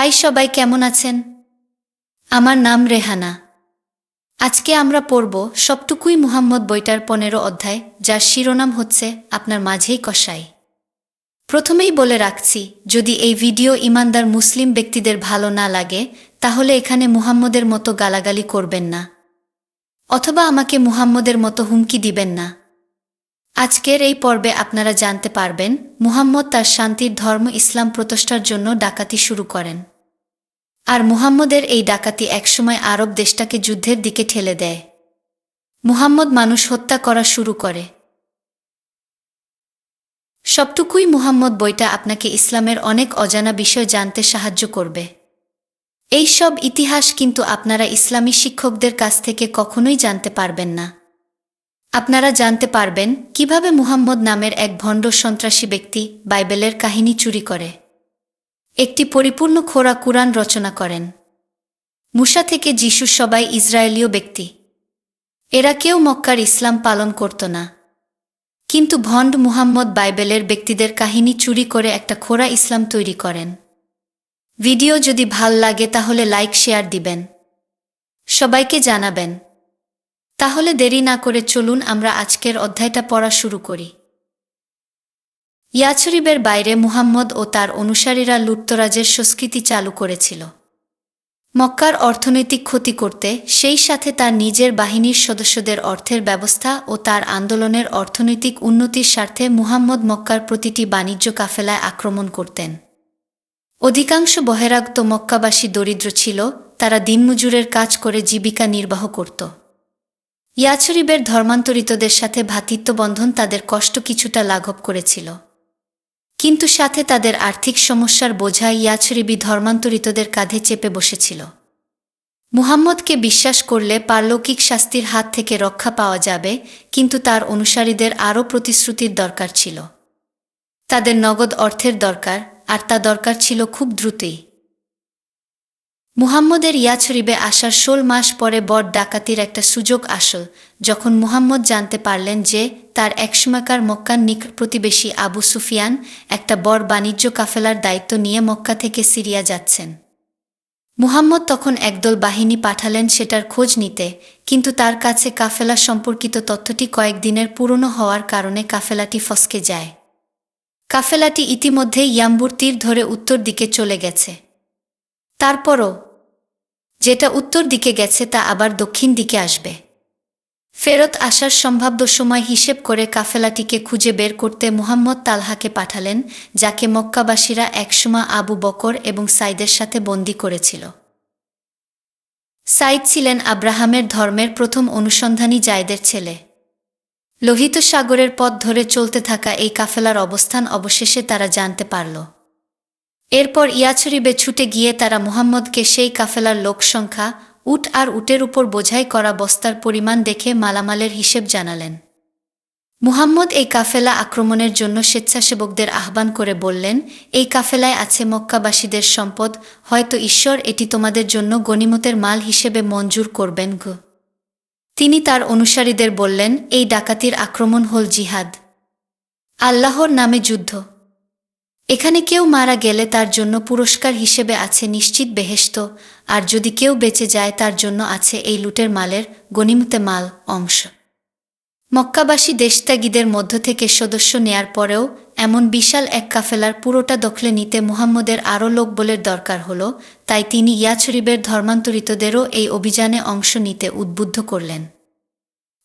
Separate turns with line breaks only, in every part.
High সবাই, কেমন আছেন? আমার নাম রেহানা। আজকে আমরা পড়ব সবটুকুই মুহাম্মদ বইটার 15 অধ্যায়, যার শিরোনাম হচ্ছে আপনার মাঝেই কসাই। প্রথমেই বলে রাখছি, যদি এই ভিডিও ঈমানদার মুসলিম ব্যক্তিদের ভালো না লাগে তাহলে এখানে মুহাম্মদের মতো গালাগালি করবেন না, অথবা আমাকে মুহাম্মদের মতো হুমকি দিবেন না। আজকের এই পর্বে আপনারা জানতে পারবেন মুহাম্মদ তার শান্তির ধর্ম ইসলাম প্রতিষ্ঠার জন্য ডাকাতি শুরু করেন, আর মুহাম্মদের এই ডাকাতি একসময় আরব দেশটাকে যুদ্ধের দিকে ঠেলে দেয়। মুহাম্মদ মানুষ হত্যা করা শুরু করে। সবটুকুই মুহাম্মদ বইটা আপনাকে ইসলামের অনেক অজানা বিষয় জানতে সাহায্য করবে। এই সব ইতিহাস কিন্তু আপনারা ইসলামী শিক্ষকদের কাছ থেকে কখনোই জানতে পারবেন না। আপনারা জানতে পারবেন কিভাবে মুহাম্মদ নামের এক ভণ্ড সন্ত্রাসী ব্যক্তি বাইবেলের কাহিনী চুরি করে একটি পরিপূর্ণ খোরা কুরআন রচনা করেন। মুসা থেকে যিশু সবাই ইসরায়েলীয় ব্যক্তি। এরা কেউ মক্কার ইসলাম পালন করত না, কিন্তু ভণ্ড মুহাম্মদ বাইবেলের ব্যক্তিদের কাহিনী চুরি করে একটা খোরা ইসলাম তৈরি করেন। ভিডিও যদি ভাল লাগে তাহলে লাইক শেয়ার দিবেন, সবাইকে জানাবেন। তাহলে দেরি না করে চলুন আমরা আজকের অধ্যায়টা পড়া শুরু করি। ইয়াছরিবের বাইরে মুহাম্মদ ও তার অনুসারীরা লুটতরাজের সংস্কৃতি চালু করেছিল। মক্কার অর্থনৈতিক ক্ষতি করতে, সেই সাথে তার নিজের বাহিনীর সদস্যদের অর্থের ব্যবস্থা ও তার আন্দোলনের অর্থনৈতিক উন্নতির স্বার্থে মুহাম্মদ মক্কার প্রতিটি বাণিজ্য কাফেলায় আক্রমণ করতেন। অধিকাংশ বহিরাগত মক্কাবাসী দরিদ্র ছিল, তারা দিনমজুরের কাজ করে জীবিকা নির্বাহ করত। ইয়াছরিবের ধর্মান্তরিতদের সাথে ভ্রাতৃত্ববন্ধন তাদের কষ্ট কিছুটা লাঘব করেছিল, কিন্তু সাথে তাদের আর্থিক সমস্যার বোঝা ইয়াছরিবি ধর্মান্তরিতদের কাঁধে চেপে বসেছিল। মুহাম্মদকে বিশ্বাস করলে পারলৌকিক শাস্তির হাত থেকে রক্ষা পাওয়া যাবে, কিন্তু তার অনুসারীদের আরও প্রতিশ্রুতির দরকার ছিল। তাদের নগদ অর্থের দরকার, আর তা দরকার ছিল খুব দ্রুতই। মুহাম্মদের ইয়াছরিবে আসার 16 মাস পরে বড় ডাকাতির একটা সুযোগ আসল, যখন মুহাম্মদ জানতে পারলেন যে তার একসময়কার মক্কার নিকট প্রতিবেশী আবু সুফিয়ান একটা বড় বাণিজ্য কাফেলার দায়িত্ব নিয়ে মক্কা থেকে সিরিয়া যাচ্ছেন। মুহাম্মদ তখন একদল বাহিনী পাঠালেন সেটার খোঁজ নিতে, কিন্তু তার কাছে কাফেলা সম্পর্কিত তথ্যটি কয়েকদিনের পুরনো হওয়ার কারণে কাফেলাটি ফসকে যায়। কাফেলাটি ইতিমধ্যে ইয়াম্বুর তীর ধরে উত্তর দিকে চলে গেছে। তারপরও যেটা উত্তর দিকে গেছে তা আবার দক্ষিণ দিকে আসবে। ফেরত আসার সম্ভাব্য সময় হিসেব করে কাফেলাটিকে খুঁজে বের করতে মুহাম্মদ তালহাকে পাঠালেন, যাকে মক্কাবাসীরা একসময় আবু বকর এবং সাইদের সাথে বন্দী করেছিল। সাইদ ছিলেন আব্রাহামের ধর্মের প্রথম অনুসন্ধানী জায়দের ছেলে। লোহিত সাগরের পথ ধরে চলতে থাকা এই কাফেলার অবস্থান অবশেষে তারা জানতে পারল। এরপর ইয়াছরিবে ছুটে গিয়ে তারা মুহাম্মদকে সেই কাফেলার লোক সংখ্যা, উট আর উটের উপর বোঝাই করা বস্তার পরিমাণ দেখে মালামালের হিসেব জানালেন। মুহাম্মদ এই কাফেলা আক্রমণের জন্য স্বেচ্ছাসেবকদের আহ্বান করে বললেন, এই কাফেলায় আছে মক্কাবাসীদের সম্পদ, হয়তো ঈশ্বর এটি তোমাদের জন্য গনিমতের মাল হিসেবে মঞ্জুর করবেন। তিনি তার অনুসারীদের বললেন, এই ডাকাতির আক্রমণ হল জিহাদ, আল্লাহর নামে যুদ্ধ। এখানে কেউ মারা গেলে তার জন্য পুরস্কার হিসেবে আছে নিশ্চিত বেহেশত, আর যদি কেউ বেঁচে যায় তার জন্য আছে এই লুটের মালের গনিমতে মাল অংশ। মক্কাবাসী দেশত্যাগীদের মধ্য থেকে সদস্য নেয়ার পরেও এমন বিশাল এক কাফেলার পুরোটা দখলে নিতে মুহাম্মদের আরও লোকবলের দরকার হল, তাই তিনি ইয়াছরিবের ধর্মান্তরিতদেরও এই অভিযানে অংশ নিতে উদ্বুদ্ধ করলেন।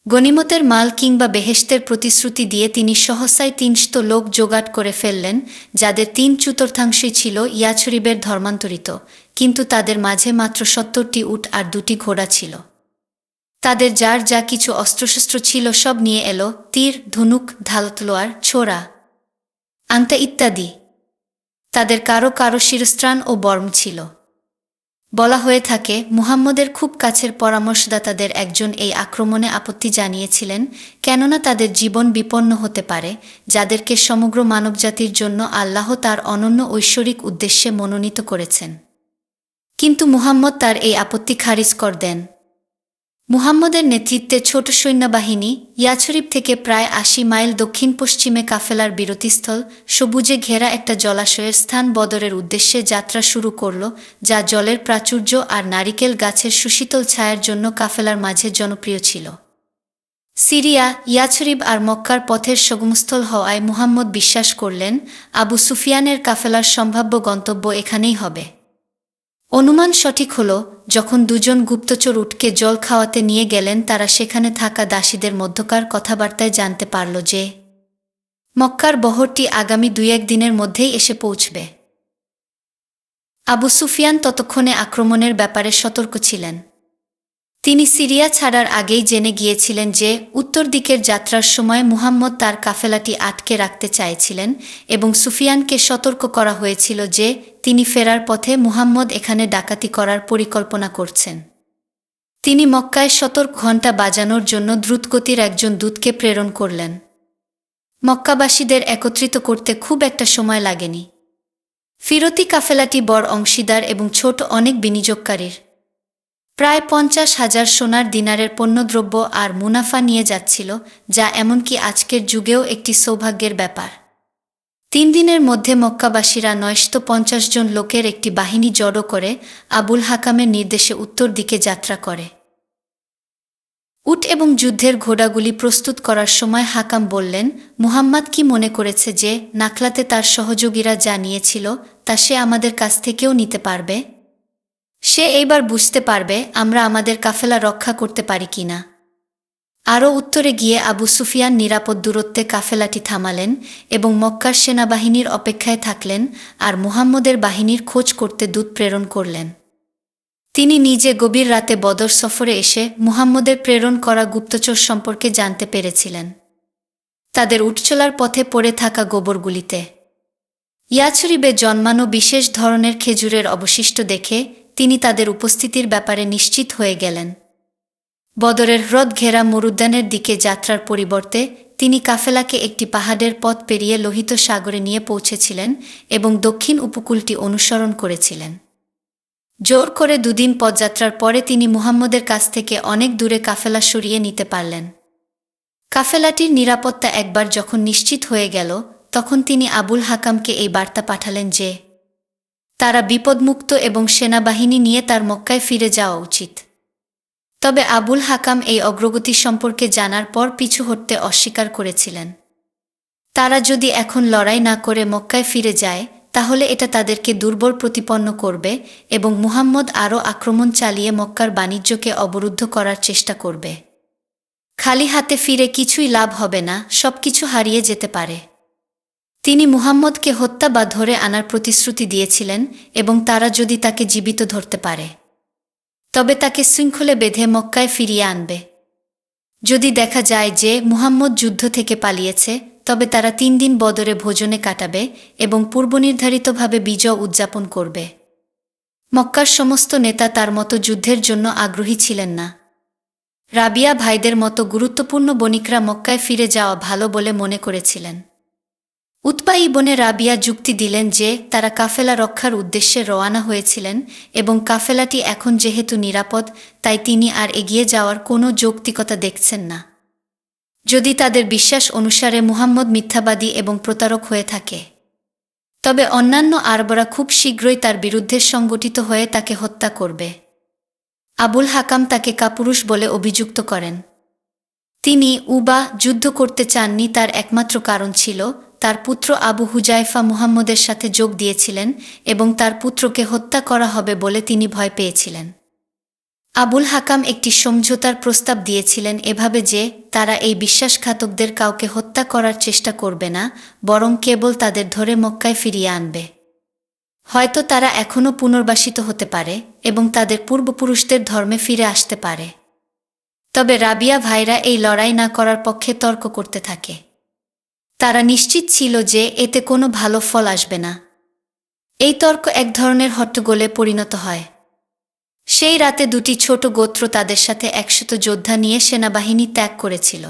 গনিমতের মাল কিংবা বেহেশতের প্রতিশ্রুতি দিয়ে তিনি সহসায় 300 লোক জোগাড় করে ফেললেন, যাদের 3/4 ছিল ইয়াছরিবের ধর্মান্তরিত, কিন্তু তাদের মাঝে মাত্র 70টি উট আর 2টি ঘোড়া ছিল। তাদের যার যা কিছু অস্ত্রশস্ত্র ছিল সব নিয়ে এলো, তীর, ধনুক, ঢালতলোয়ার, ছোরা, আংটা ইত্যাদি। তাদের কারো কারো শিরস্ত্রাণ ও বর্ম ছিল। বলা হয়ে থাকে, মুহাম্মদের খুব কাছের পরামর্শদাতাদের একজন এই আক্রমণে আপত্তি জানিয়েছিলেন, কেননা তাদের জীবন বিপন্ন হতে পারে, যাদেরকে সমগ্র মানবজাতির জন্য আল্লাহ তার অনন্য ঐশ্বরিক উদ্দেশ্যে মনোনীত করেছেন। কিন্তু মুহাম্মদ তার এই আপত্তি খারিজ করে দেন। মুহাম্মদের নেতৃত্বে ছোট সৈন্যবাহিনী ইয়াছরিব থেকে প্রায় ৮০ মাইল দক্ষিণ পশ্চিমে কাফেলার বিরতিস্থল সবুজে ঘেরা একটা জলাশয়ের স্থান বদরের উদ্দেশ্যে যাত্রা শুরু করল, যা জলের প্রাচুর্য আর নারিকেল গাছের সুশীতল ছায়ার জন্য কাফেলার মাঝে জনপ্রিয় ছিল। সিরিয়া, ইয়াছরিব আর মক্কার পথের সগমস্থল হওয়ায় মুহাম্মদ বিশ্বাস করলেন আবু সুফিয়ানের কাফেলার সম্ভাব্য গন্তব্য এখানেই হবে। অনুমান সঠিক হল, যখন দুজন গুপ্তচর উটকে জল খাওয়াতে নিয়ে গেলেন, তারা সেখানে থাকা দাসীদের মধ্যকার কথাবার্তায় জানতে পারল যে মক্কার বহরটি আগামী ২-১ দিনের মধ্যেই এসে পৌঁছবে। আবু সুফিয়ান ততক্ষণে আক্রমণের ব্যাপারে সতর্ক ছিলেন। তিনি সিরিয়া ছাড়ার আগেই জেনে গিয়েছিলেন যে উত্তর দিকের যাত্রার সময় মুহাম্মদ তার কাফেলাটি আটকে রাখতে চাইছিলেন এবং সুফিয়ানকে সতর্ক করা হয়েছিল যে তিনি ফেরার পথে মুহাম্মদ এখানে ডাকাতি করার পরিকল্পনা করছেন। তিনি মক্কায় সতর্ক ঘণ্টা বাজানোর জন্য দ্রুতগতির একজন দূতকে প্রেরণ করলেন। মক্কাবাসীদের একত্রিত করতে খুব একটা সময় লাগেনি। ফিরতি কাফেলাটি বড় অংশীদার এবং ছোট অনেক বিনিয়োগকারীর প্রায় ৫০,০০০ সোনার দিনারের পণ্যদ্রব্য আর মুনাফা নিয়ে যাচ্ছিল, যা এমনকি আজকের যুগেও একটি সৌভাগ্যের ব্যাপার। ৩ দিনের মধ্যে মক্কাবাসীরা ৯৫০ জন লোকের একটি বাহিনী জড়ো করে আবুল হাকামের নির্দেশে উত্তর দিকে যাত্রা করে। উট এবং যুদ্ধের ঘোড়াগুলি প্রস্তুত করার সময় হাকাম বললেন, মুহাম্মদ কি মনে করেছে যে নাখলাতে তার সহযোগীরা যা নিয়েছিল তা সে আমাদের কাছ থেকেও নিতে পারবে? সে এইবার বুঝতে পারবে আমরা আমাদের কাফেলা রক্ষা করতে পারি কিনা। আরও উত্তরে গিয়ে আবু সুফিয়ান নিরাপদ দূরত্বে কাফেলাটি থামালেন এবং মক্কার সেনাবাহিনীর অপেক্ষায় থাকলেন আর মুহাম্মদের বাহিনীর খোঁজ করতে দূত প্রেরণ করলেন। তিনি নিজে গভীর রাতে বদর সফরে এসে মুহাম্মদের প্রেরণ করা গুপ্তচর সম্পর্কে জানতে পেরেছিলেন। তাদের উঠচলার পথে পড়ে থাকা গোবরগুলিতে ইয়াছরিবে জন্মানো বিশেষ ধরনের খেজুরের অবশিষ্ট দেখে তিনি তাদের উপস্থিতির ব্যাপারে নিশ্চিত হয়ে গেলেন। বদরের হ্রদ ঘেরা মরুদ্যানের দিকে যাত্রার পরিবর্তে তিনি কাফেলাকে একটি পাহাড়ের পথ পেরিয়ে লোহিত সাগরে নিয়ে পৌঁছেছিলেন এবং দক্ষিণ উপকূলটি অনুসরণ করেছিলেন। জোর করে ২ দিন পথযাত্রার পরে তিনি মুহাম্মদের কাছ থেকে অনেক দূরে কাফেলা সরিয়ে নিতে পারলেন। কাফেলাটির নিরাপত্তা একবার যখন নিশ্চিত হয়ে গেল, তখন তিনি আবুল হাকামকে এই বার্তা পাঠালেন যে তারা বিপদমুক্ত এবং সেনাবাহিনী নিয়ে তার মক্কায় ফিরে যাওয়া উচিত। তবে আবুল হাকাম এই অগ্রগতি সম্পর্কে জানার পর পিছু হটতে অস্বীকার করেছিলেন। তারা যদি এখন লড়াই না করে মক্কায় ফিরে যায়, তাহলে এটা তাদেরকে দুর্বল প্রতিপন্ন করবে এবং মুহাম্মদ আরও আক্রমণ চালিয়ে মক্কার বাণিজ্যকে অবরুদ্ধ করার চেষ্টা করবে। খালি হাতে ফিরে কিছুই লাভ হবে না, সবকিছু হারিয়ে যেতে পারে। তিনি মুহাম্মদকে হত্যা বা ধরে আনার প্রতিশ্রুতি দিয়েছিলেন এবং তারা যদি তাকে জীবিত ধরতে পারে, তবে তাকে শৃঙ্খলে বেঁধে মক্কায় ফিরিয়ে আনবে। যদি দেখা যায় যে মুহাম্মদ যুদ্ধ থেকে পালিয়েছে, তবে তারা ৩ দিন বদরে ভোজনে কাটাবে এবং পূর্বনির্ধারিতভাবে বিজয় উদযাপন করবে। মক্কার সমস্ত নেতা তার মতো যুদ্ধের জন্য আগ্রহী ছিলেন না। রাবিয়া ভাইদের মতো গুরুত্বপূর্ণ বণিকরা মক্কায় ফিরে যাওয়া ভালো বলে মনে করেছিলেন। উতবা ইবনে রাবিয়া যুক্তি দিলেন যে তারা কাফেলা রক্ষার উদ্দেশ্যে রওয়ানা হয়েছিলেন এবং কাফেলাটি এখন যেহেতু নিরাপদ, তাই তিনি আর এগিয়ে যাওয়ার কোনো যৌক্তিকতা দেখছেন না। যদি তাদের বিশ্বাস অনুসারে মুহাম্মদ মিথ্যাবাদী এবং প্রতারক হয়ে থাকে, তবে অন্যান্য আরবরা খুব শীঘ্রই তার বিরুদ্ধে সংগঠিত হয়ে তাকে হত্যা করবে। আবুল হাকাম তাকে কাপুরুষ বলে অভিযুক্ত করেন। তিনি যুদ্ধ করতে চাননি, তার একমাত্র কারণ ছিল তার পুত্র আবু হুজাইফা মুহাম্মদের সাথে যোগ দিয়েছিলেন এবং তার পুত্রকে হত্যা করা হবে বলে তিনি ভয় পেয়েছিলেন। আবুল হাকাম একটি সমঝোতার প্রস্তাব দিয়েছিলেন এভাবে যে তারা এই বিশ্বাসঘাতকদের কাউকে হত্যা করার চেষ্টা করবে না, বরং কেবল তাদের ধরে মক্কায় ফিরিয়ে আনবে। হয়তো তারা এখনও পুনর্বাসিত হতে পারে এবং তাদের পূর্বপুরুষদের ধর্মে ফিরে আসতে পারে। তবে রাবিয়া ভাইরা এই লড়াই না করার পক্ষে তর্ক করতে থাকে। তারা নিশ্চিত ছিল যে এতে কোনো ভালো ফল আসবে না। এই তর্ক এক ধরনের হট্টগোলে পরিণত হয়। সেই রাতে 2টি ছোট গোত্র তাদের সাথে 100 যোদ্ধা নিয়ে সেনাবাহিনী ত্যাগ করেছিল।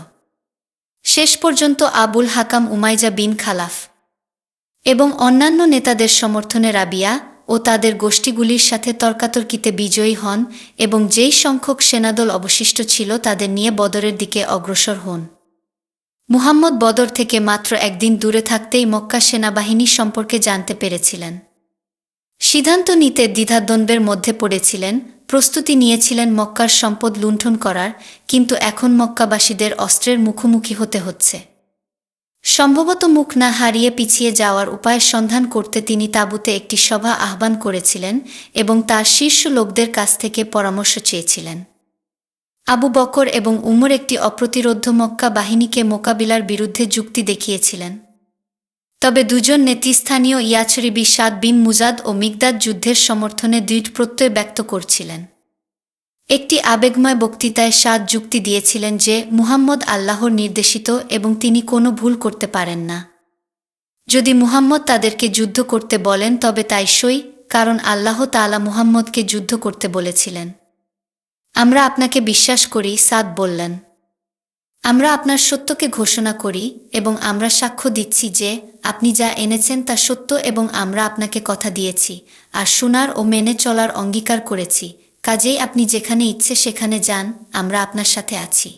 শেষ পর্যন্ত আবুল হাকাম উমাইজা বিন খালাফ এবং অন্যান্য নেতাদের সমর্থনে রাবিয়া ও তাদের গোষ্ঠীগুলির সাথে তর্কাতর্কিতে বিজয়ী হন এবং যেই সংখ্যক সেনাদল অবশিষ্ট ছিল তাদের নিয়ে বদরের দিকে অগ্রসর হন। মুহাম্মদ বদর থেকে মাত্র একদিন দূরে থাকতেই মক্কা সেনাবাহিনী সম্পর্কে জানতে পেরেছিলেন। সিদ্ধান্ত নিতে দ্বিধাদ্বন্দ্বের মধ্যে পড়েছিলেন, প্রস্তুতি নিয়েছিলেন মক্কার সম্পদ লুণ্ঠন করার, কিন্তু এখন মক্কাবাসীদের অস্ত্রের মুখোমুখি হতে হচ্ছে। সম্ভবত মুখ না হারিয়ে পিছিয়ে যাওয়ার উপায়ের সন্ধান করতে তিনি তাঁবুতে একটি সভা আহ্বান করেছিলেন এবং তার শীর্ষ লোকদের কাছ থেকে পরামর্শ চেয়েছিলেন। আবু বকর এবং উমর একটি অপ্রতিরোধ্য মক্কা বাহিনীকে মোকাবিলার বিরুদ্ধে যুক্তি দেখিয়েছিলেন। তবে দুজন নেতৃস্থানীয় ইয়াছরিবি সাদ বিন মুজাদ ও মিকদাদ যুদ্ধের সমর্থনে দৃঢ় প্রত্যয় ব্যক্ত করছিলেন। একটি আবেগময় বক্তৃতায় সাদ যুক্তি দিয়েছিলেন যে মুহাম্মদ আল্লাহর নির্দেশিত এবং তিনি কোনো ভুল করতে পারেন না। যদি মুহাম্মদ তাদেরকে যুদ্ধ করতে বলেন তবে তাই সই, কারণ আল্লাহ তাআলা মুহাম্মদকে যুদ্ধ করতে বলেছিলেন। আমরা আপনাকে বিশ্বাস করি, সাদ বললেন। আমরা আপনার সত্যকে ঘোষণা করি এবং আমরা সাক্ষ্য দিচ্ছি যে আপনি যা এনেছেন তা সত্য এবং আমরা আপনাকে কথা দিয়েছি আর শোনার ও মেনে চলার অঙ্গীকার করেছি, কাজেই আপনি যেখানে ইচ্ছে সেখানে যান, আমরা আপনার সাথে আছি।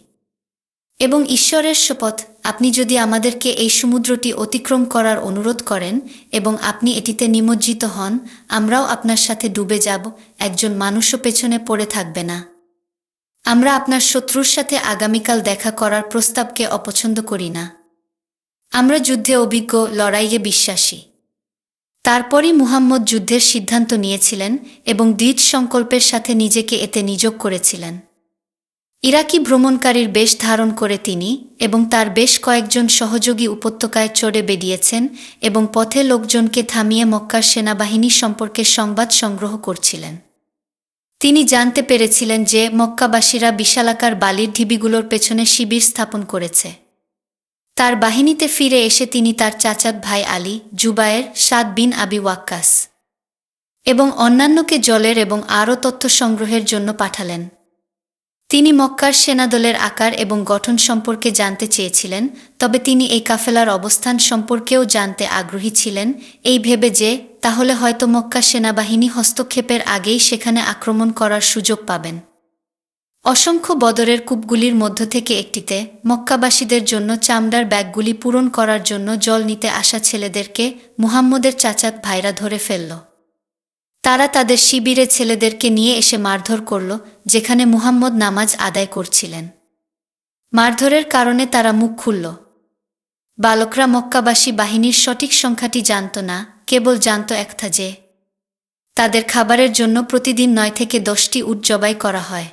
এবং ঈশ্বরের শপথ, আপনি যদি আমাদেরকে এই সমুদ্রটি অতিক্রম করার অনুরোধ করেন এবং আপনি এটিতে নিমজ্জিত হন, আমরাও আপনার সাথে ডুবে যাব, একজন মানুষও পেছনে পড়ে থাকবে না। আমরা আপনার শত্রুর সাথে আগামীকাল দেখা করার প্রস্তাবকে অপছন্দ করি না। আমরা যুদ্ধে অভিজ্ঞ, লড়াইয়ে বিশ্বাসী। তারপরই মুহাম্মদ যুদ্ধের সিদ্ধান্ত নিয়েছিলেন এবং দৃঢ় সংকল্পের সাথে নিজেকে এতে নিয়োগ করেছিলেন। ইরাকি ভ্রমণকারীর বেশ ধারণ করে তিনি এবং তার বেশ কয়েকজন সহযোগী উপত্যকায় চড়ে বেরিয়েছেন এবং পথে লোকজনকে থামিয়ে মক্কার সেনাবাহিনী সম্পর্কে সংবাদ সংগ্রহ করছিলেন। তিনি জানতে পেরেছিলেন যে মক্কাবাসীরা বিশালাকার বালির ঢিবিগুলোর পেছনে শিবির স্থাপন করেছে। তার বাহিনীতে ফিরে এসে তিনি তার চাচাত ভাই আলী, জুবায়ের, সাদ বিন আবি ওয়াক্কাস এবং অন্যান্যকে জলের এবং আরও তথ্য সংগ্রহের জন্য পাঠালেন। তিনি মক্কার সেনাদলের আকার এবং গঠন সম্পর্কে জানতে চেয়েছিলেন, তবে তিনি এই কাফেলার অবস্থান সম্পর্কেও জানতে আগ্রহী ছিলেন, এই ভেবে যে তাহলে হয়তো মক্কা সেনাবাহিনী হস্তক্ষেপের আগেই সেখানে আক্রমণ করার সুযোগ পাবেন। অসংখ্য বদরের কূপগুলির মধ্য থেকে একটিতে মক্কাবাসীদের জন্য চামড়ার ব্যাগগুলি পূরণ করার জন্য জল নিতে আসা ছেলেদেরকে মুহাম্মদের চাচাত ভাইরা ধরে ফেলল। তারা তাদের শিবিরে ছেলেদেরকে নিয়ে এসে মারধর করল, যেখানে মুহাম্মদ নামাজ আদায় করছিলেন। মারধরের কারণে তারা মুখ খুলল। বালকরা মক্কাবাসী বাহিনীর সঠিক সংখ্যাটি জানত না, কেবল জানত একটা যে তাদের খাবারের জন্য প্রতিদিন 9 থেকে 10টি উট জবাই করা হয়।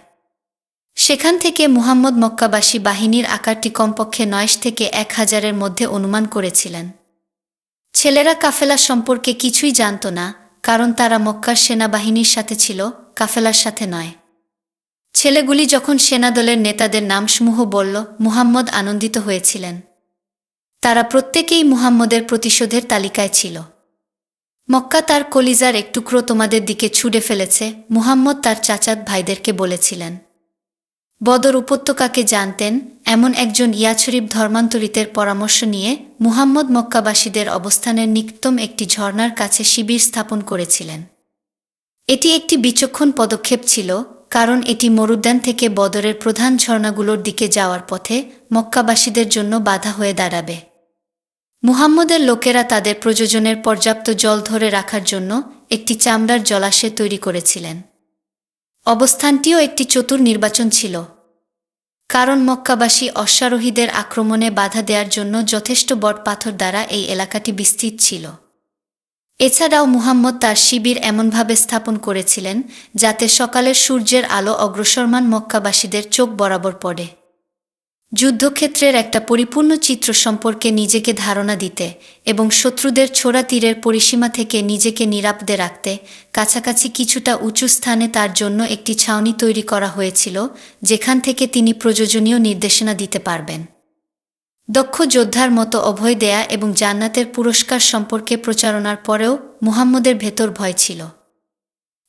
সেখান থেকে মুহাম্মদ মক্কাবাসী বাহিনীর আকারটি কমপক্ষে 9 থেকে 1000-এর মধ্যে অনুমান করেছিলেন। ছেলেরা কাফেলা সম্পর্কে কিছুই জানত না, কারণ তারা মক্কার সেনাবাহিনীর সাথে ছিল, কাফেলার সাথে নয়। ছেলেগুলি যখন সেনাদলের নেতাদের নামসমূহ বলল, মুহাম্মদ আনন্দিত হয়েছিলেন। তারা প্রত্যেকেই মুহাম্মদের প্রতিশোধের তালিকায় ছিল। মক্কা তার কলিজার এক টুকরো তোমাদের দিকে ছুঁড়ে ফেলেছে, মুহাম্মদ তার চাচাত ভাইদেরকে বলেছিলেন। বদর উপত্যকাকে জানতেন এমন একজন ইয়াছরিব ধর্মান্তরিতের পরামর্শ নিয়ে মুহাম্মদ মক্কাবাসীদের অবস্থানের নিকটতম একটি ঝর্ণার কাছে শিবির স্থাপন করেছিলেন। এটি একটি বিচক্ষণ পদক্ষেপ ছিল, কারণ এটি মরুদ্যান থেকে বদরের প্রধান ঝর্ণাগুলোর দিকে যাওয়ার পথে মক্কাবাসীদের জন্য বাধা হয়ে দাঁড়াবে। মুহাম্মদের লোকেরা তাদের প্রয়োজনের পর্যাপ্ত জল ধরে রাখার জন্য একটি চামড়ার জলাশয় তৈরি করেছিলেন। অবস্থানটিও একটি চতুর নির্বাচন ছিল, কারণ মক্কাবাসী অশ্বারোহীদের আক্রমণে বাধা দেওয়ার জন্য যথেষ্ট বট পাথর দ্বারা এই এলাকাটি বিস্তৃত ছিল। এছাড়াও মুহাম্মদ তার শিবির এমনভাবে স্থাপন করেছিলেন যাতে সকালের সূর্যের আলো অগ্রসরমান মক্কাবাসীদের চোখ বরাবর পড়ে। যুদ্ধক্ষেত্রের একটা পরিপূর্ণ চিত্র সম্পর্কে নিজেকে ধারণা দিতে এবং শত্রুদের ছোড়া তীরের পরিসীমা থেকে নিজেকে নিরাপদে রাখতে কাছাকাছি কিছুটা উঁচু স্থানে তার জন্য একটি ছাউনি তৈরি করা হয়েছিল, যেখান থেকে তিনি প্রয়োজনীয় নির্দেশনা দিতে পারবেন। দক্ষ যোদ্ধার মতো অভয় দেয়া এবং জান্নাতের পুরস্কার সম্পর্কে প্রচারণার পরেও মুহাম্মদের ভেতর ভয় ছিল।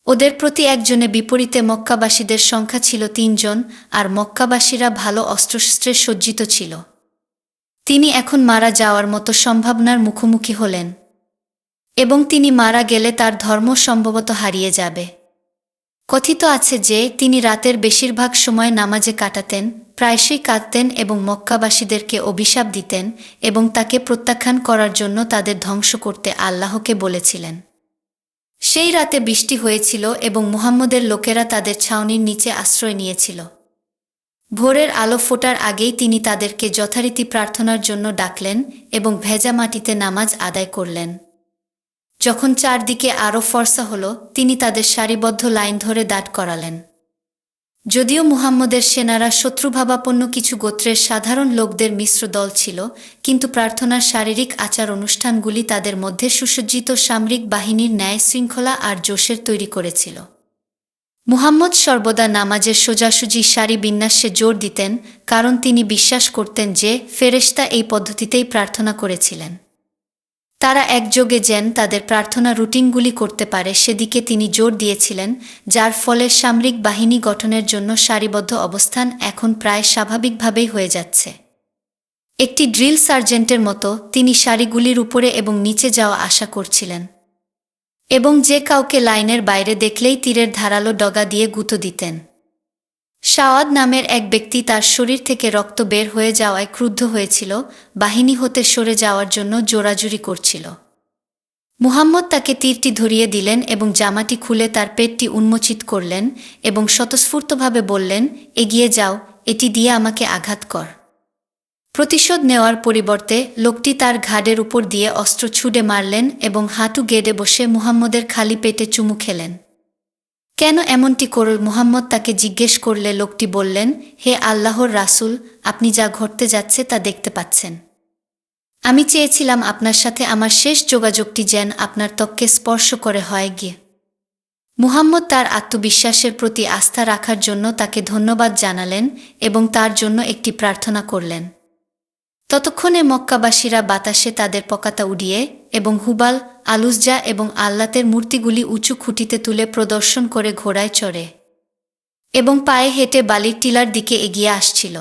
ওদের প্রতি একজনে বিপরীতে মক্কাবাসীদের সংখ্যা ছিল 3 জন, আর মক্কাবাসীরা ভালো অস্ত্রশস্ত্রে সজ্জিত ছিল। তিনি এখন মারা যাওয়ার মতো সম্ভাবনার মুখোমুখি হলেন। এবং তিনি মারা গেলে তার ধর্ম সম্ভবত হারিয়ে যাবে। কথিত আছে যে তিনি রাতের বেশিরভাগ সময় নামাজে কাটাতেন, প্রায়শই কাঁদতেন এবং মক্কাবাসীদেরকে অভিশাপ দিতেন এবং তাকে প্রত্যাখ্যান করার জন্য তাদের ধ্বংস করতে আল্লাহকে বলেছিলেন। সেই রাতে বৃষ্টি হয়েছিল এবং মুহাম্মদের লোকেরা তাদের ছাউনির নিচে আশ্রয় নিয়েছিল। ভোরের আলো ফোটার আগেই তিনি তাদেরকে যথারীতি প্রার্থনার জন্য ডাকলেন এবং ভেজা মাটিতে নামাজ আদায় করলেন। যখন চারদিকে আরও ফর্সা হল, তিনি তাদের সারিবদ্ধ লাইন ধরে দাঁড় করালেন। যদিও মুহাম্মদের সেনারা শত্রুভাবাপন্ন কিছু গোত্রের সাধারণ লোকদের মিশ্র দল ছিল, কিন্তু প্রার্থনার শারীরিক আচার অনুষ্ঠানগুলি তাদের মধ্যে সুসজ্জিত সামরিক বাহিনীর ন্যায় শৃঙ্খলা আর জোশের তৈরি করেছিল। মুহাম্মদ সর্বদা নামাজের সোজাসুজি সারি বিন্যাসে জোর দিতেন, কারণ তিনি বিশ্বাস করতেন যে ফেরেশতা এই পদ্ধতিতেই প্রার্থনা করেছিলেন। তারা একযোগে যেন তাদের প্রার্থনা রুটিনগুলি করতে পারে সেদিকে তিনি জোর দিয়েছিলেন, যার ফলে সামরিক বাহিনী গঠনের জন্য সারিবদ্ধ অবস্থান এখন প্রায় স্বাভাবিকভাবেই হয়ে যাচ্ছে। একটি ড্রিল সার্জেন্টের মতো তিনি সারিগুলির উপরে এবং নিচে যাওয়া আশা করছিলেন, এবং যে কাউকে লাইনের বাইরে দেখলেই তীরের ধারালো ডগা দিয়ে গুঁতো দিতেন। সাওয়াদ নামের এক ব্যক্তি তার শরীর থেকে রক্ত বের হয়ে যাওয়ায় ক্রুদ্ধ হয়েছিল, বাহিনী হতে সরে যাওয়ার জন্য জোরাজুরি করছিল। মুহাম্মদ তাকে তীরটি ধরিয়ে দিলেন এবং জামাটি খুলে তার পেটটি উন্মোচিত করলেন এবং স্বতঃস্ফূর্তভাবে বললেন, এগিয়ে যাও, এটি দিয়ে আমাকে আঘাত কর। প্রতিশোধ নেওয়ার পরিবর্তে লোকটি তার ঘাড়ের উপর দিয়ে অস্ত্র ছুঁড়ে মারলেন এবং হাঁটু গেড়ে বসে মুহাম্মদের খালি পেটে চুমু খেলেন। কেন এমনটি করল? মুহাম্মদ তাকে জিজ্ঞেস করলে লোকটি বললেন, হে আল্লাহর রাসূল, আপনি যা ঘটতে যাচ্ছে তা দেখতে পাচ্ছেন। আমি চেয়েছিলাম আপনার সাথে আমার শেষ যোগাযোগটি যেন আপনার ত্বককে স্পর্শ করে হয় গিয়ে। মুহাম্মদ তার আত্মবিশ্বাসের প্রতি আস্থা রাখার জন্য তাকে ধন্যবাদ জানালেন এবং তার জন্য একটি প্রার্থনা করলেন। ততক্ষণে মক্কাবাসীরা বাতাসে তাদের পতাকা উড়িয়ে এবং হুবাল, আলুজ্জা এবং আল্লাতের মূর্তিগুলি উঁচু খুঁটিতে তুলে প্রদর্শন করে ঘোড়ায় চড়ে এবং পায়ে হেঁটে বালির টিলার দিকে এগিয়ে আসছিল।